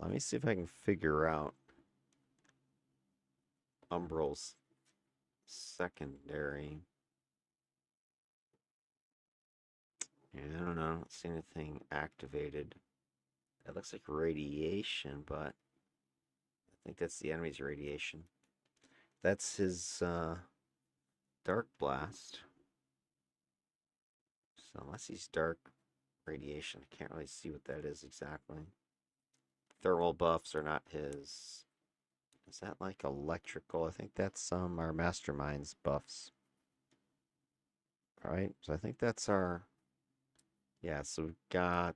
Let me see if I can figure out Umbral's secondary. Yeah, I don't know. I don't see anything activated. That looks like radiation, but I think that's the enemy's radiation. That's his Dark Blast. So unless he's Dark Radiation, I can't really see what that is exactly. Thermal buffs are not his. Is that like electrical? I think that's our mastermind's buffs. All right, so I think that's our. Yeah, so we've got.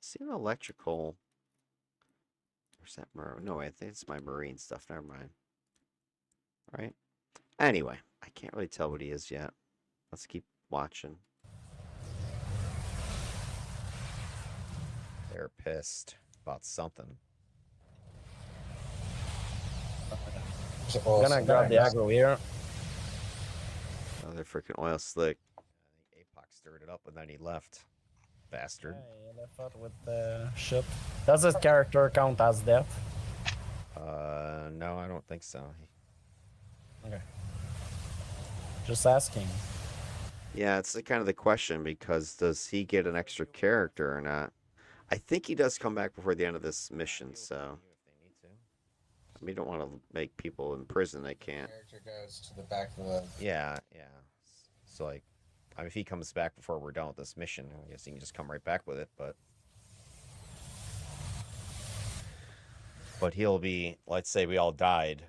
See an electrical. Where's that? No, I think it's my marine stuff. Never mind. All right. Anyway, I can't really tell what he is yet. Let's keep watching. They're pissed about something. There's oil Gonna grab the slick. aggro here. Another freaking oil slick. I think Apoc stirred it up and then he left. Bastard. Hey, I left out with the ship. Does his character count as death? No, I don't think so. Okay. Just asking. Yeah, it's kind of the question because does he get an extra character or not? I think he does come back before the end of this mission, so If they need to. we don't want to make people in prison they can't. Character goes to the back of the. Yeah, yeah. So like, I mean, if he comes back before we're done with this mission, I guess he can just come right back with it. But he'll be. Let's say we all died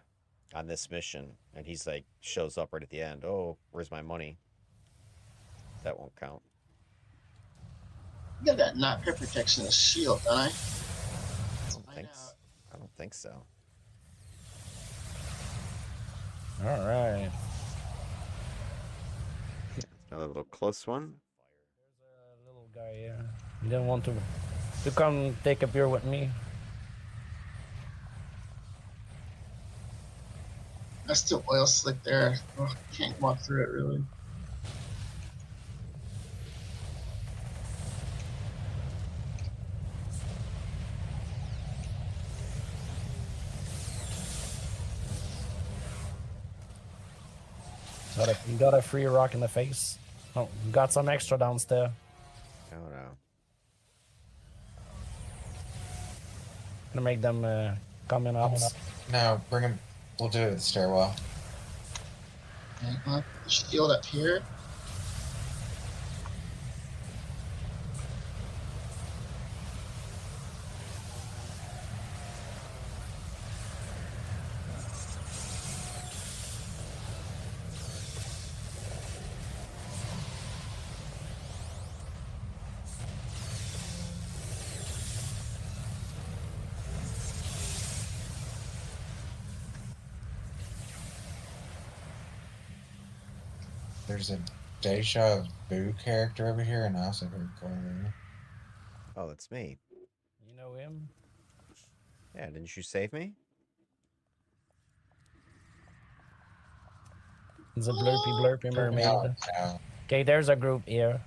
on this mission, and he's like shows up right at the end. Oh, where's my money? That won't count. You got that not pet protection and shield, don't I? I don't think so. All right. Another little close one. There's a little guy here. He didn't want to come take a beer with me. That's still oil slick there. Oh, can't walk through it really. Got a free rock in the face. Oh, got some extra downstairs. Oh no. Gonna make them coming up. No, bring him. We'll do it at the stairwell. And shield up here. There's a Deja Vu character over here, and I also heard Corey. Oh, that's me. You know him? Yeah, didn't you save me? It's a blurpy mermaid. No, no. Okay, there's a group here.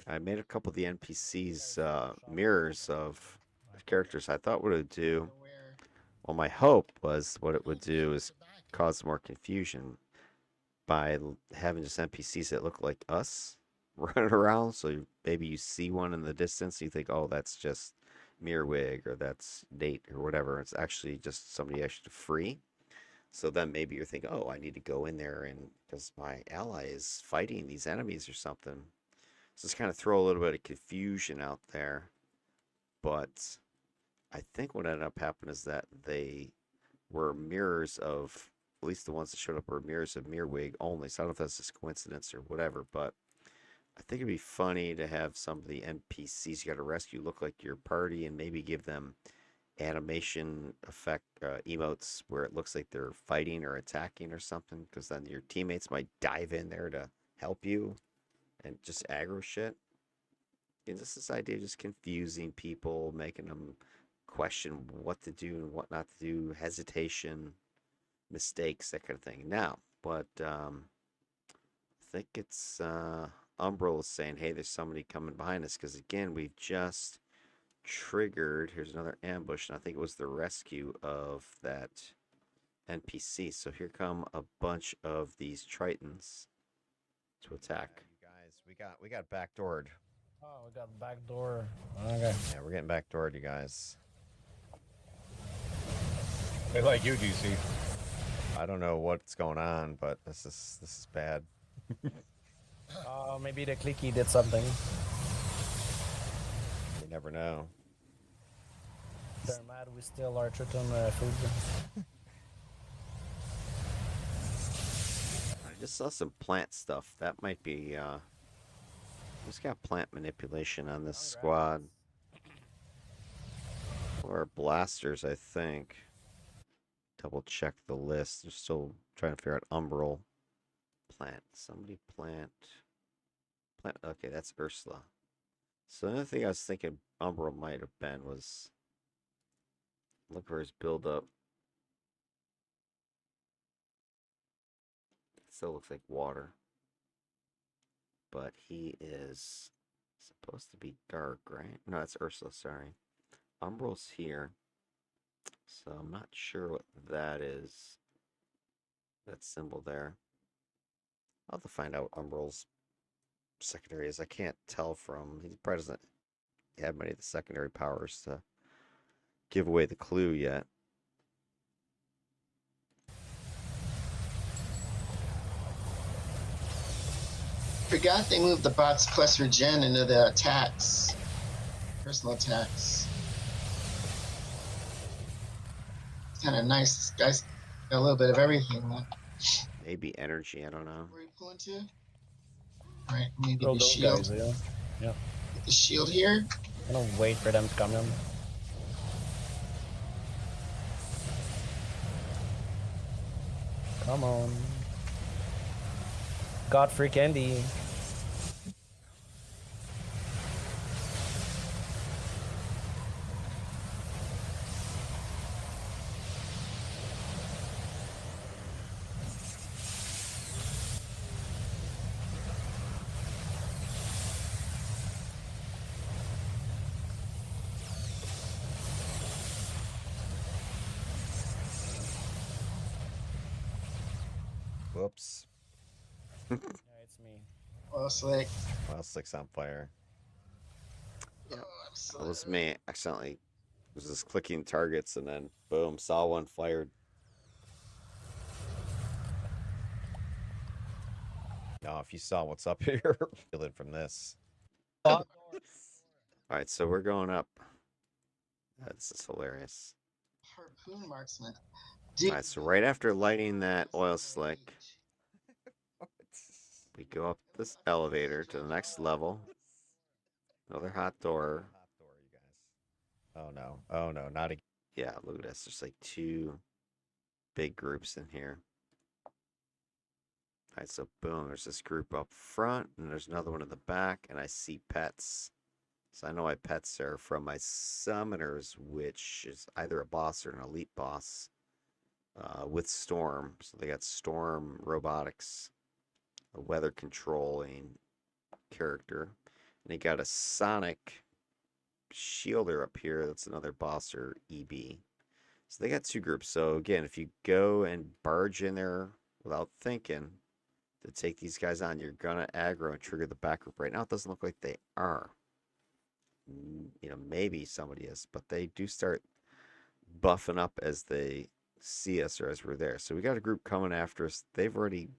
I made a couple of the NPCs mirrors of characters I thought what it would do. Well, my hope was what it would do is cause more confusion by having just NPCs that look like us running around. So maybe you see one in the distance, and you think, oh, that's just Mirwig or that's Nate or whatever. It's actually just somebody actually free. So then maybe you're thinking, oh, I need to go in there and because my ally is fighting these enemies or something. So just kind of throw a little bit of confusion out there. But I think what ended up happening is that they were mirrors of, at least the ones that showed up were mirrors of Mirwig only. So I don't know if that's just coincidence or whatever, but I think it'd be funny to have some of the NPCs you got to rescue look like your party and maybe give them animation effect emotes where it looks like they're fighting or attacking or something, because then your teammates might dive in there to help you and just aggro shit. And just this idea of just confusing people, making them question what to do and what not to do, hesitation, mistakes, that kind of thing. Now, but I think it's Umbral is saying, hey, there's somebody coming behind us, because again, we've just triggered, here's another ambush, and I think it was the rescue of that NPC. So here come a bunch of these Tritons to attack. You guys, we got backdoored. Oh, we got the back door. Okay. Yeah, we're getting backdoored, you guys. They like you, DC. I don't know what's going on, but this is bad. Maybe the clicky did something. You never know. They're mad we still are Triton food. I just saw some plant stuff. That might be just got plant manipulation on this squad. Or blasters, I think. Double check the list. They're still trying to figure out Umbral. Plant. Somebody plant. Plant. Okay, that's Ursula. So another thing I was thinking Umbral might have been was look for his build up. It still looks like water. But he is supposed to be dark, right? No, that's Ursula, sorry. Umbral's here. So I'm not sure what that is. That symbol there. I'll have to find out what Umbral's secondary is. I can't tell from. He probably doesn't have many of the secondary powers to give away the clue yet. Forgot they moved the bots plus regen into the attacks. Personal attacks. It's kind of nice. Guys got a little bit of everything. Maybe energy, I don't know. Where are you pulling to? Alright, let me get Throw the those shield. guys, yeah. Yeah. Get the shield here. I'm gonna wait for them to come in. Come on. Godfrey Candy. Whoops. Yeah, it's me. Oh, slick. Well, slick's on fire. Oh, That absolutely. was me. Accidentally was just clicking targets and then boom, saw one fired. Now, if you saw what's up here, feel it from this. Alright, so we're going up. This is hilarious. Harpoon marksman. Dude, Alright, so right after lighting that oil slick, we go up this elevator to the next level. Another hot door. Hot door, you guys. Oh no. Oh no, not again. Yeah, look at this. There's like two big groups in here. Alright, so boom, there's this group up front, and there's another one in the back, and I see pets. So I know my pets are from my summoners, which is either a boss or an elite boss with Storm. So they got Storm robotics, a weather controlling character, and they got a Sonic Shielder up here. That's another boss or EB. So they got two groups. So again, if you go and barge in there without thinking to take these guys on, you're gonna aggro and trigger the back group. Right now, it doesn't look like they are. You know, maybe somebody is, but they do start buffing up as they see us or as we're there. So we got a group coming after us. They've already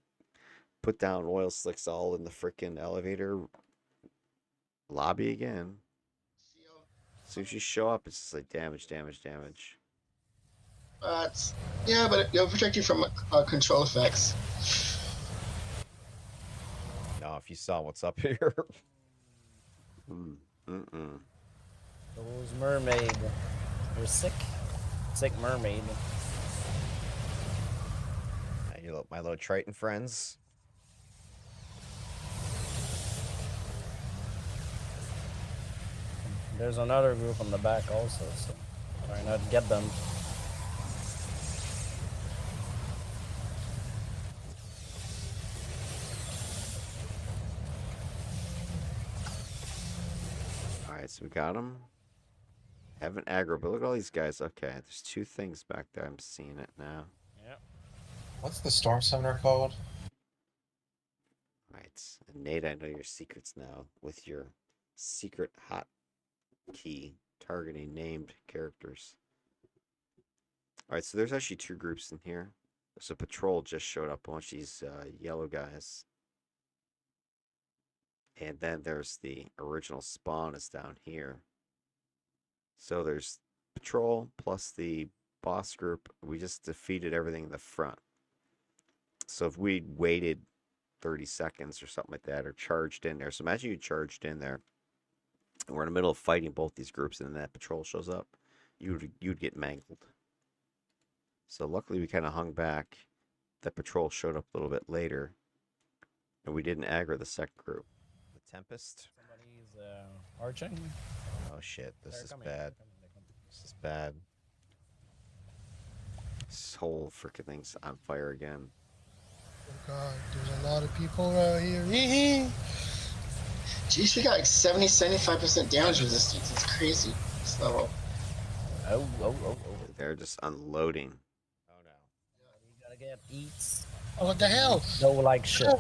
put down oil slicks all in the freaking elevator lobby again. As soon as you show up, it's just like damage, damage, damage. yeah, but it'll protect you from control effects. No, if you saw what's up here. Those mermaid. They're sick. Sick mermaid. My little Triton friends. There's another group on the back also, so try not to get them. Alright, so we got them. Haven't aggro, but look at all these guys. Okay, there's two things back there. I'm seeing it now. Yeah. What's the storm summoner called? Right. And Nate, I know your secrets now with your secret hot key targeting named characters. Alright, so there's actually two groups in here. There's a patrol just showed up, a bunch of these yellow guys. And then there's the original spawn is down here. So there's patrol plus the boss group. We just defeated everything in the front. So if we waited 30 seconds or something like that, or charged in there. So imagine you charged in there, and we're in the middle of fighting both these groups, and then that patrol shows up. You'd get mangled. So luckily we kind of hung back. That patrol showed up a little bit later, and we didn't aggro the second group. The Tempest. Somebody's Arching. Oh shit, this They're is coming, bad. they're coming, they're coming. This is bad. This whole freaking thing's on fire again. Oh god, there's a lot of people around here. Hee hee. Jeez, we got like 70-75% damage resistance. It's crazy. This level. Oh. They're just unloading. Oh no. You gotta get eats. Oh, what the hell? No, like shit.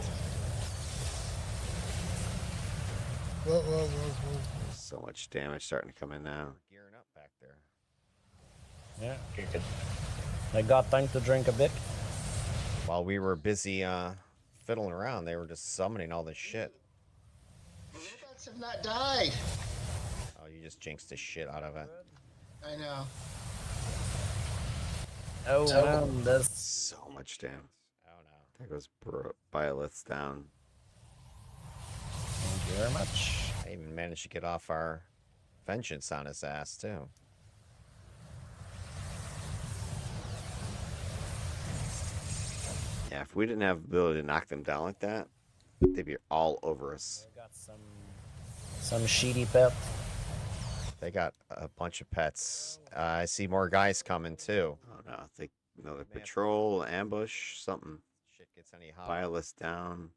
Whoa. So much damage starting to come in now. We're gearing up back there. Yeah. I got time to drink a bit. While we were busy fiddling around, they were just summoning all this shit. The robots have not died. Oh, you just jinxed the shit out of it. I know. Oh man, this. So much damage. Oh no. There goes Biolith's down. Thank you very much. I even managed to get off our vengeance on his ass too. Yeah, if we didn't have the ability to knock them down like that, they'd be all over us. I got some shitty pet. They got a bunch of pets. I see more guys coming too. Oh no, they another patrol, ambush, something. Shit gets any hotter. Biolith's down.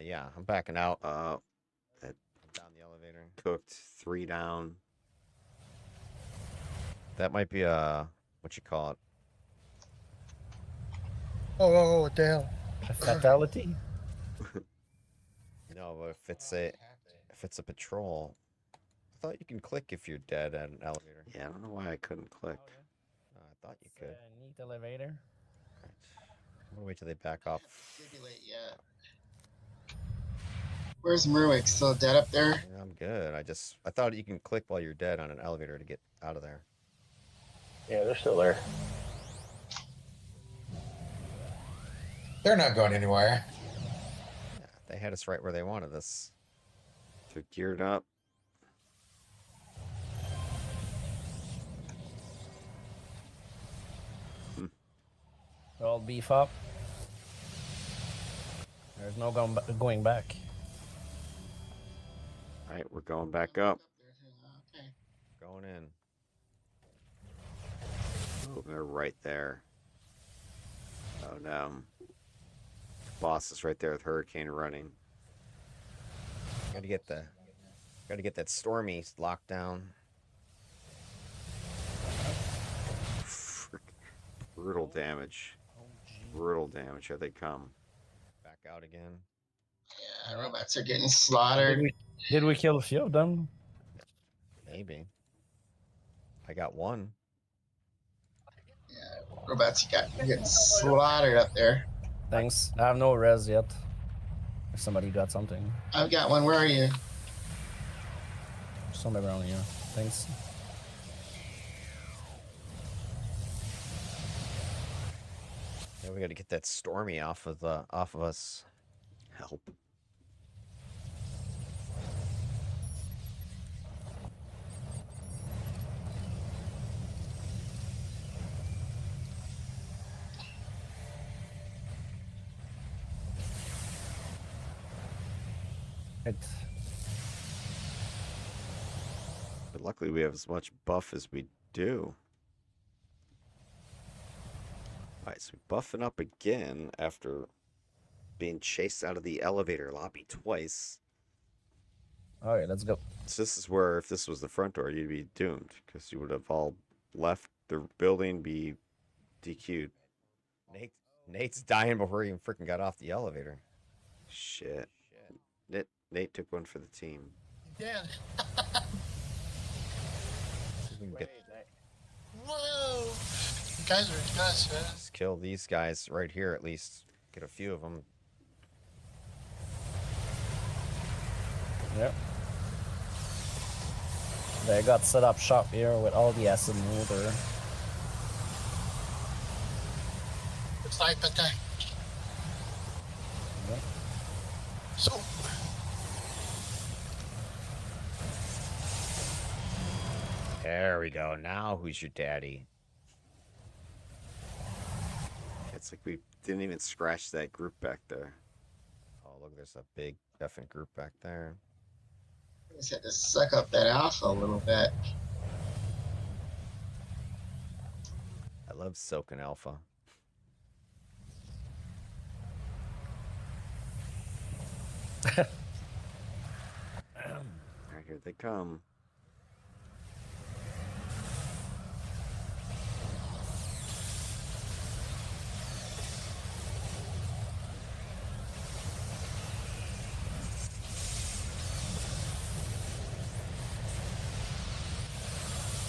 Yeah, I'm backing out. That I'm down the elevator. cooked 3 down. That might be what you call it? Oh, what the hell? A fatality. No, if it's a patrol. I thought you can click if you're dead at an elevator. Yeah, I don't know why I couldn't click. I thought you could. Neat elevator. Right. I'm gonna wait till they back off. Defibrillate yet. Where's Merwick? Still dead up there? Yeah, I'm good. I thought you can click while you're dead on an elevator to get out of there. Yeah, they're still there. They're not going anywhere. Yeah, they had us right where they wanted us. They're geared up. All beef up. There's no going back. All right, we're going back up. Okay. Going in. Oh, they're right there. Oh no. Boss is right there with Hurricane running. Gotta get that Stormy locked down. Brutal damage. Brutal damage. Here they come. Back out again. Yeah, robots are getting slaughtered. Did we kill a few of them? Maybe. I got one. Yeah, robots getting slaughtered up there. Thanks. I have no res yet. If somebody got something. I've got one. Where are you? Somewhere around here. Thanks. Yeah, we gotta get that Stormy off of us. Help. It. But luckily we have as much buff as we do. Alright, so we're buffing up again after being chased out of the elevator lobby twice. Alright, let's go. So this is where, if this was the front door, you'd be doomed, because you would have all left the building, be DQ'd. Nate's dying before he even freaking got off the elevator. Shit. Nate took one for the team. Yeah. See if we can get, Whoa. You guys are nuts, man. just kill these guys right here at least. Get a few of them. Yep. They got set up shop here with all the acid motor. It's like attack. Yep. So. There we go. Now who's your daddy? It's like we didn't even scratch that group back there. Oh, look, there's a big effing group back there. Just had to suck up that alpha a little bit. I love soaking alpha. Alright, here they come.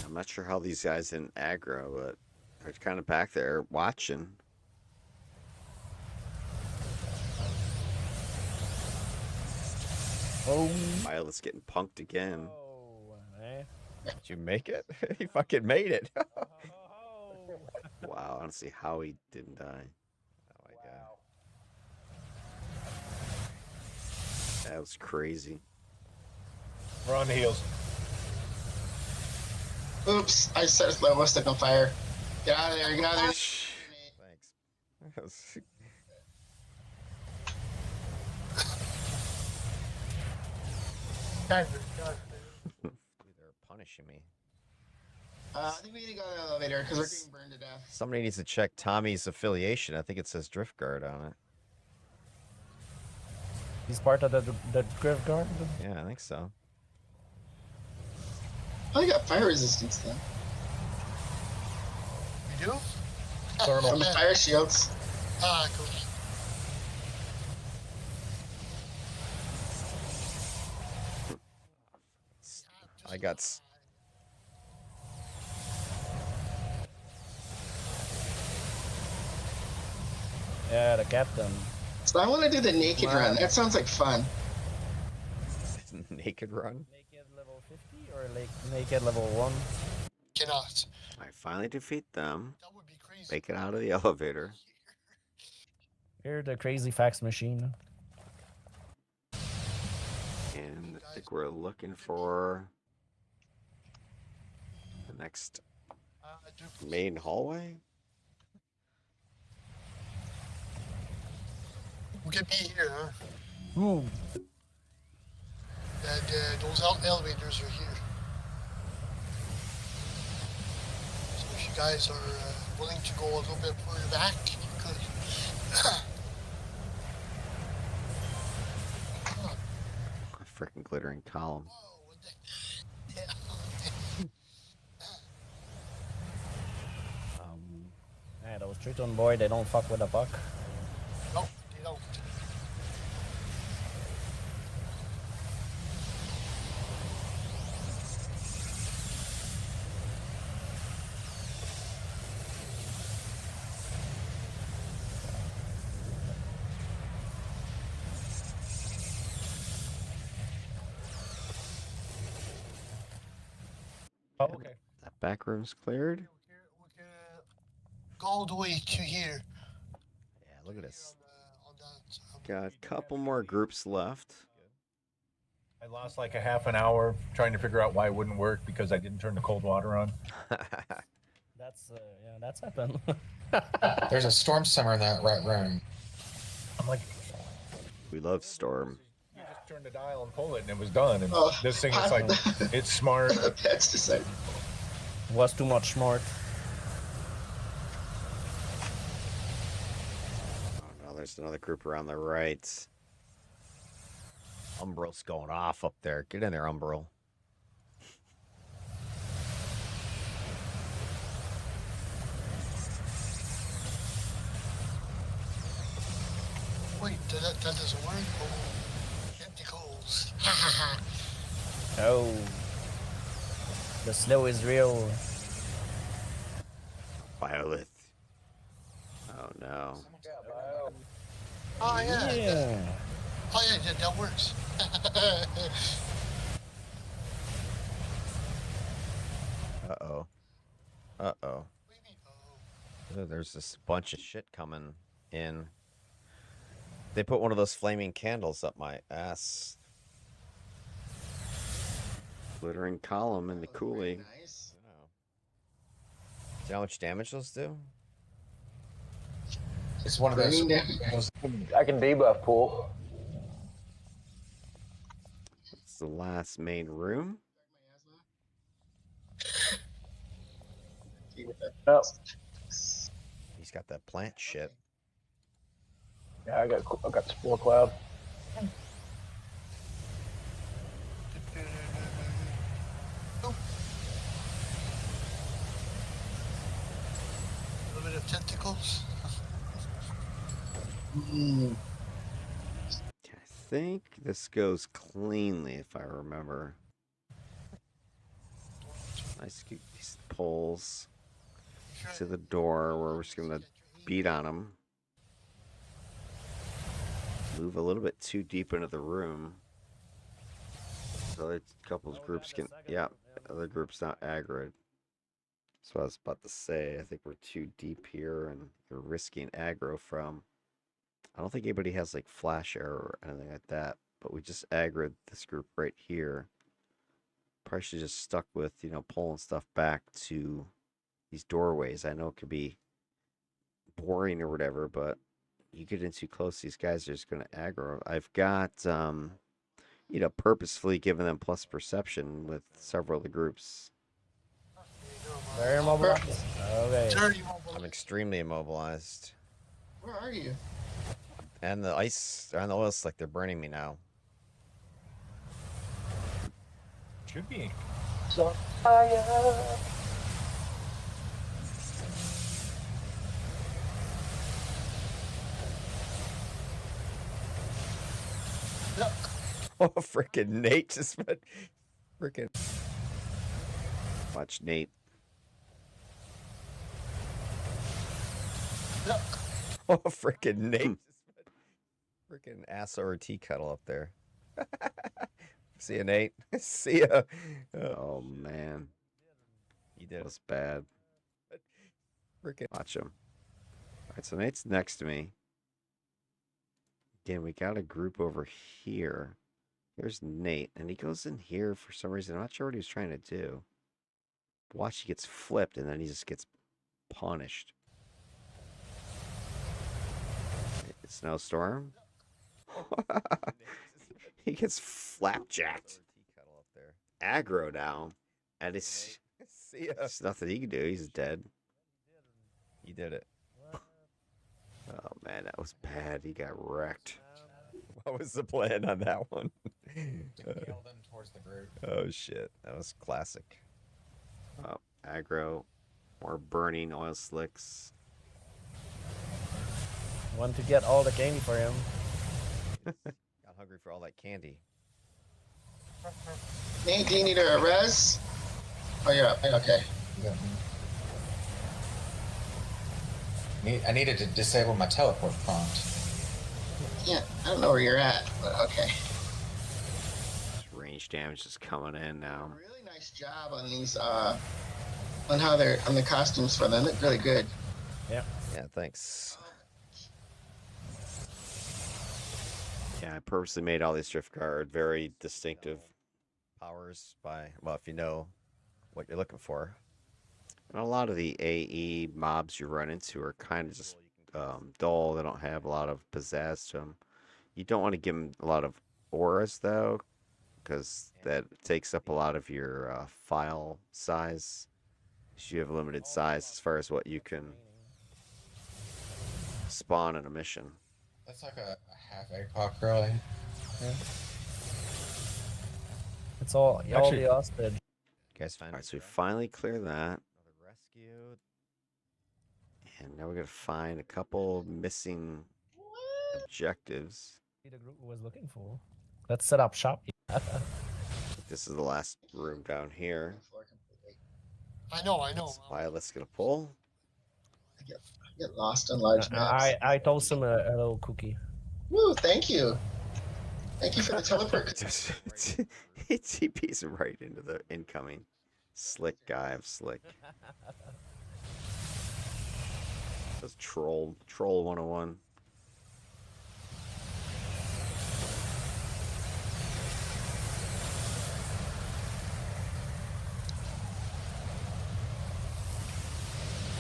I'm not sure how these guys didn't aggro, but they're kind of back there watching. Oh. Violet's getting punked again. Oh, eh? Did you make it? He fucking made it. Wow, I don't see how he didn't die. Oh my god. That was crazy. We're on the heels. Oops, I set a level stick on fire. Get out of there, get out of there. Thanks. God, They're punishing me. I think we need to go to the elevator because we're getting burned to death. Somebody needs to check Tommy's affiliation. I think it says Driftguard on it. He's part of the Driftguard? Yeah, I think so. Oh, you got fire resistance then. we do? From the fire shields. Ah, cool. I got Yeah, the captain. So I want to do the naked run. That sounds like fun. naked run. Naked level 50 or like naked level 1? Cannot. I finally defeat them. That would be crazy. Make it out of the elevator. You're the crazy fax machine. And I think we're looking for the next main hallway. We could be here, huh? Ooh. And those elevators are here. So if you guys are willing to go a little bit further back, you could. A freaking glittering column. Whoa, what the? Yeah. Yeah, those Triton boy, they don't fuck with a buck. No, they don't. Oh, okay. That back room's cleared. We can go all the way to here. Yeah, look at this. On that, Got a couple more groups left. I lost like a half an hour trying to figure out why it wouldn't work because I didn't turn the cold water on. That's yeah, that's happened. There's a storm summer in that right room. I'm like, We love Storm. you just turn the dial and pull it and it was done. And Oh, this thing is like, it's smart. That's just like. Was too much smart. Oh no, there's another group around the right. Umbral's going off up there. Get in there, Umbral. wait, that doesn't work. Oh, tentacles. Oh. The slow is real. Violet. Oh no. Oh yeah. Yeah. Oh yeah, that works. Uh-oh. Uh-oh. Maybe. Oh. There's this bunch of shit coming in. They put one of those flaming candles up my ass. Glittering column in the cooling. Nice. See how much damage those do? It's one of those. Burning damage. those I can debuff pool. the last main room. Oh, He's got that plant shit. yeah, I got Spore Cloud. Oh. A little bit of tentacles. Mm, I think this goes cleanly, if I remember. Nice these poles to the door. We're just gonna beat on them. Move a little bit too deep into the room. So other couples groups can, yeah, other groups not aggroed. That's what I was about to say. I think we're too deep here and you're risking aggro from. I don't think anybody has like flash arrow or anything like that, but we just aggroed this group right here. Probably should just stuck with, you know, pulling stuff back to these doorways. I know it could be boring or whatever, but you get in too close, these guys are just going to aggro. I've got, you know, purposefully given them plus perception with several of the groups. Very immobilized. Okay. Dirty mobile. I'm extremely immobilized. where are you? And the ice and the oil slick, they're burning me now. Should be. So fire. Look. Oh, freaking Nate just went. Freaking. Watch Nate. Look. Oh, freaking Nate just went. Freaking ass or tea kettle up there. See ya, Nate. See ya. Oh, man. You That did. was bad. Freaking. Watch him. All right, so Nate's next to me. Again, we got a group over here. Here's Nate, and he goes in here for some reason. I'm not sure what he was trying to do. Watch, he gets flipped, and then he just gets punished. Snowstorm. He gets flapjacked. Tea kettle up there. Aggro now. And it's See ya. there's nothing he can do. He's dead. You did it. Oh, man, that was bad. He got wrecked. What was the plan on that one? To kill them towards the group. Oh shit, that was classic. Oh, aggro. More burning oil slicks. Want to get all the candy for him. Got hungry for all that candy. Nate, do you need a res? Oh, you're up. Okay. You got me. I needed to disable my teleport prompt. Yeah, I don't know where you're at, but okay. Range damage is coming in now. Really nice job on these, on how they're, on the costumes for them. They look really good. Yeah, thanks. Yeah, I purposely made all these Driftguard very distinctive. Powers by, well, if you know what you're looking for. And a lot of the AE mobs you run into are kind of just dull. They don't have a lot of pizzazz to them. You don't want to give them a lot of auras, though, because that takes up a lot of your file size. You have limited size as far as what you can spawn in a mission. That's like a half APOC, really. Yeah. It's all Actually- the hostage. You guys find All right, so we finally clear that. another rescue. And now we're going to find a couple missing objectives. The group was looking for. Let's set up shop. This is the last room down here. I know. Violet's going to pull. Get lost on large maps. I toast him a little cookie. Woo, thank you. Thank you for the teleport. Just it TP's right into the incoming slick guy of slick. That's troll 101.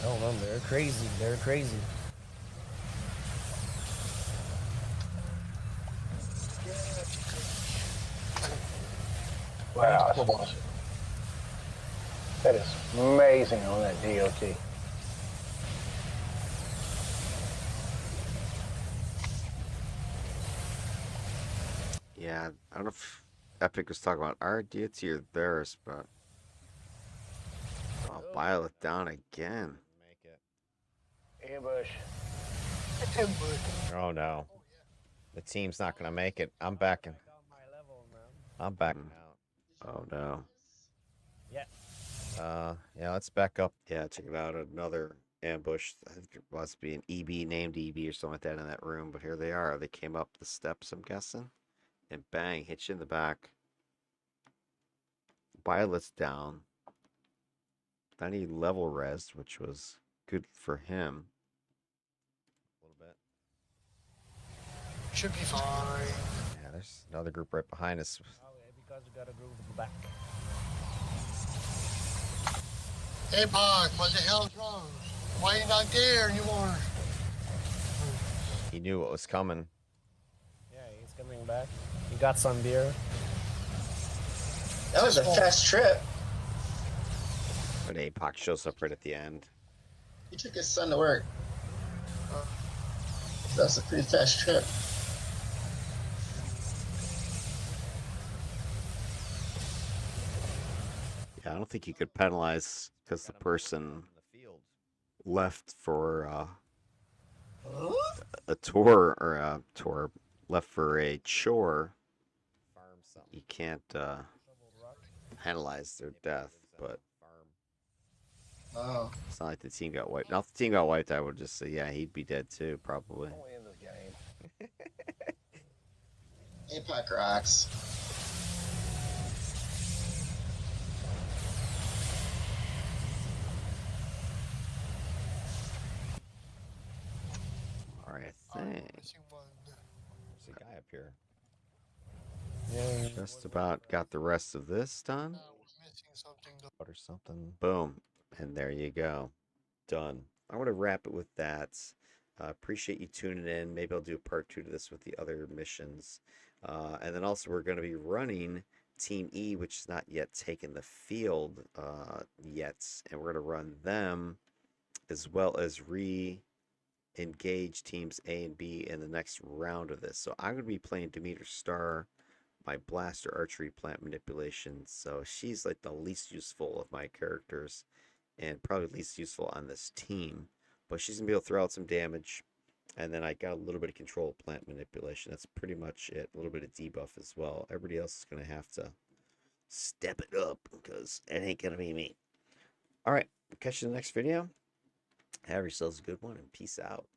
Oh man, they're crazy. They're crazy. FAFO boss. That is amazing on that DOT. Yeah, I don't know if Epic was talking about our deity or theirs, but I'll bile it down again. Make it. Ambush. Oh no. The team's not gonna make it. I'm backing. I'm backing out. Oh no. Yeah, let's back up. Yeah, check it out. Another ambush. I think there must be an EB named EB or something like that in that room, but here they are. They came up the steps, I'm guessing, and bang, hit you in the back. Violet's down. Then he level rezzed, which was good for him. A little bit. Should be fine. Yeah, there's another group right behind us. Oh, yeah, because we got a group in the back. Hey, Bog, what the hell's wrong? Why are you not there anymore? He knew what was coming. Yeah, he's coming back. He got some beer. That was a fast trip. But Apoc shows up right at the end. He took his son to work. That's a pretty fast trip. Yeah, I don't think you could penalize because the person In the field. left for a tour or a tour, left for a chore. Farm something. You can't penalize their death, but Oh. it's not like the team got wiped. Now, if the team got wiped, I would just say, yeah, he'd be dead too, probably. Only in this game. APOC rocks. All right, I I'm think missing one. There's a guy up here. Yeah, just about got the rest of this done. We're missing something though. Or something. Boom. And there you go. Done. I'm going to wrap it with that. Appreciate you tuning in. Maybe I'll do a part 2 to this with the other missions. And then also we're going to be running Team E, which has not yet taken the field yet. And we're going to run them as well as re-engage teams A and B in the next round of this. So I'm going to be playing Demeter Star, my blaster archery plant manipulation. So she's like the least useful of my characters and probably least useful on this team, but she's gonna be able to throw out some damage. And then I got a little bit of control plant manipulation. That's pretty much it. A little bit of debuff as well. Everybody else is gonna have to step it up because it ain't gonna be me. All right, catch you in the next video. Have yourselves a good one and peace out.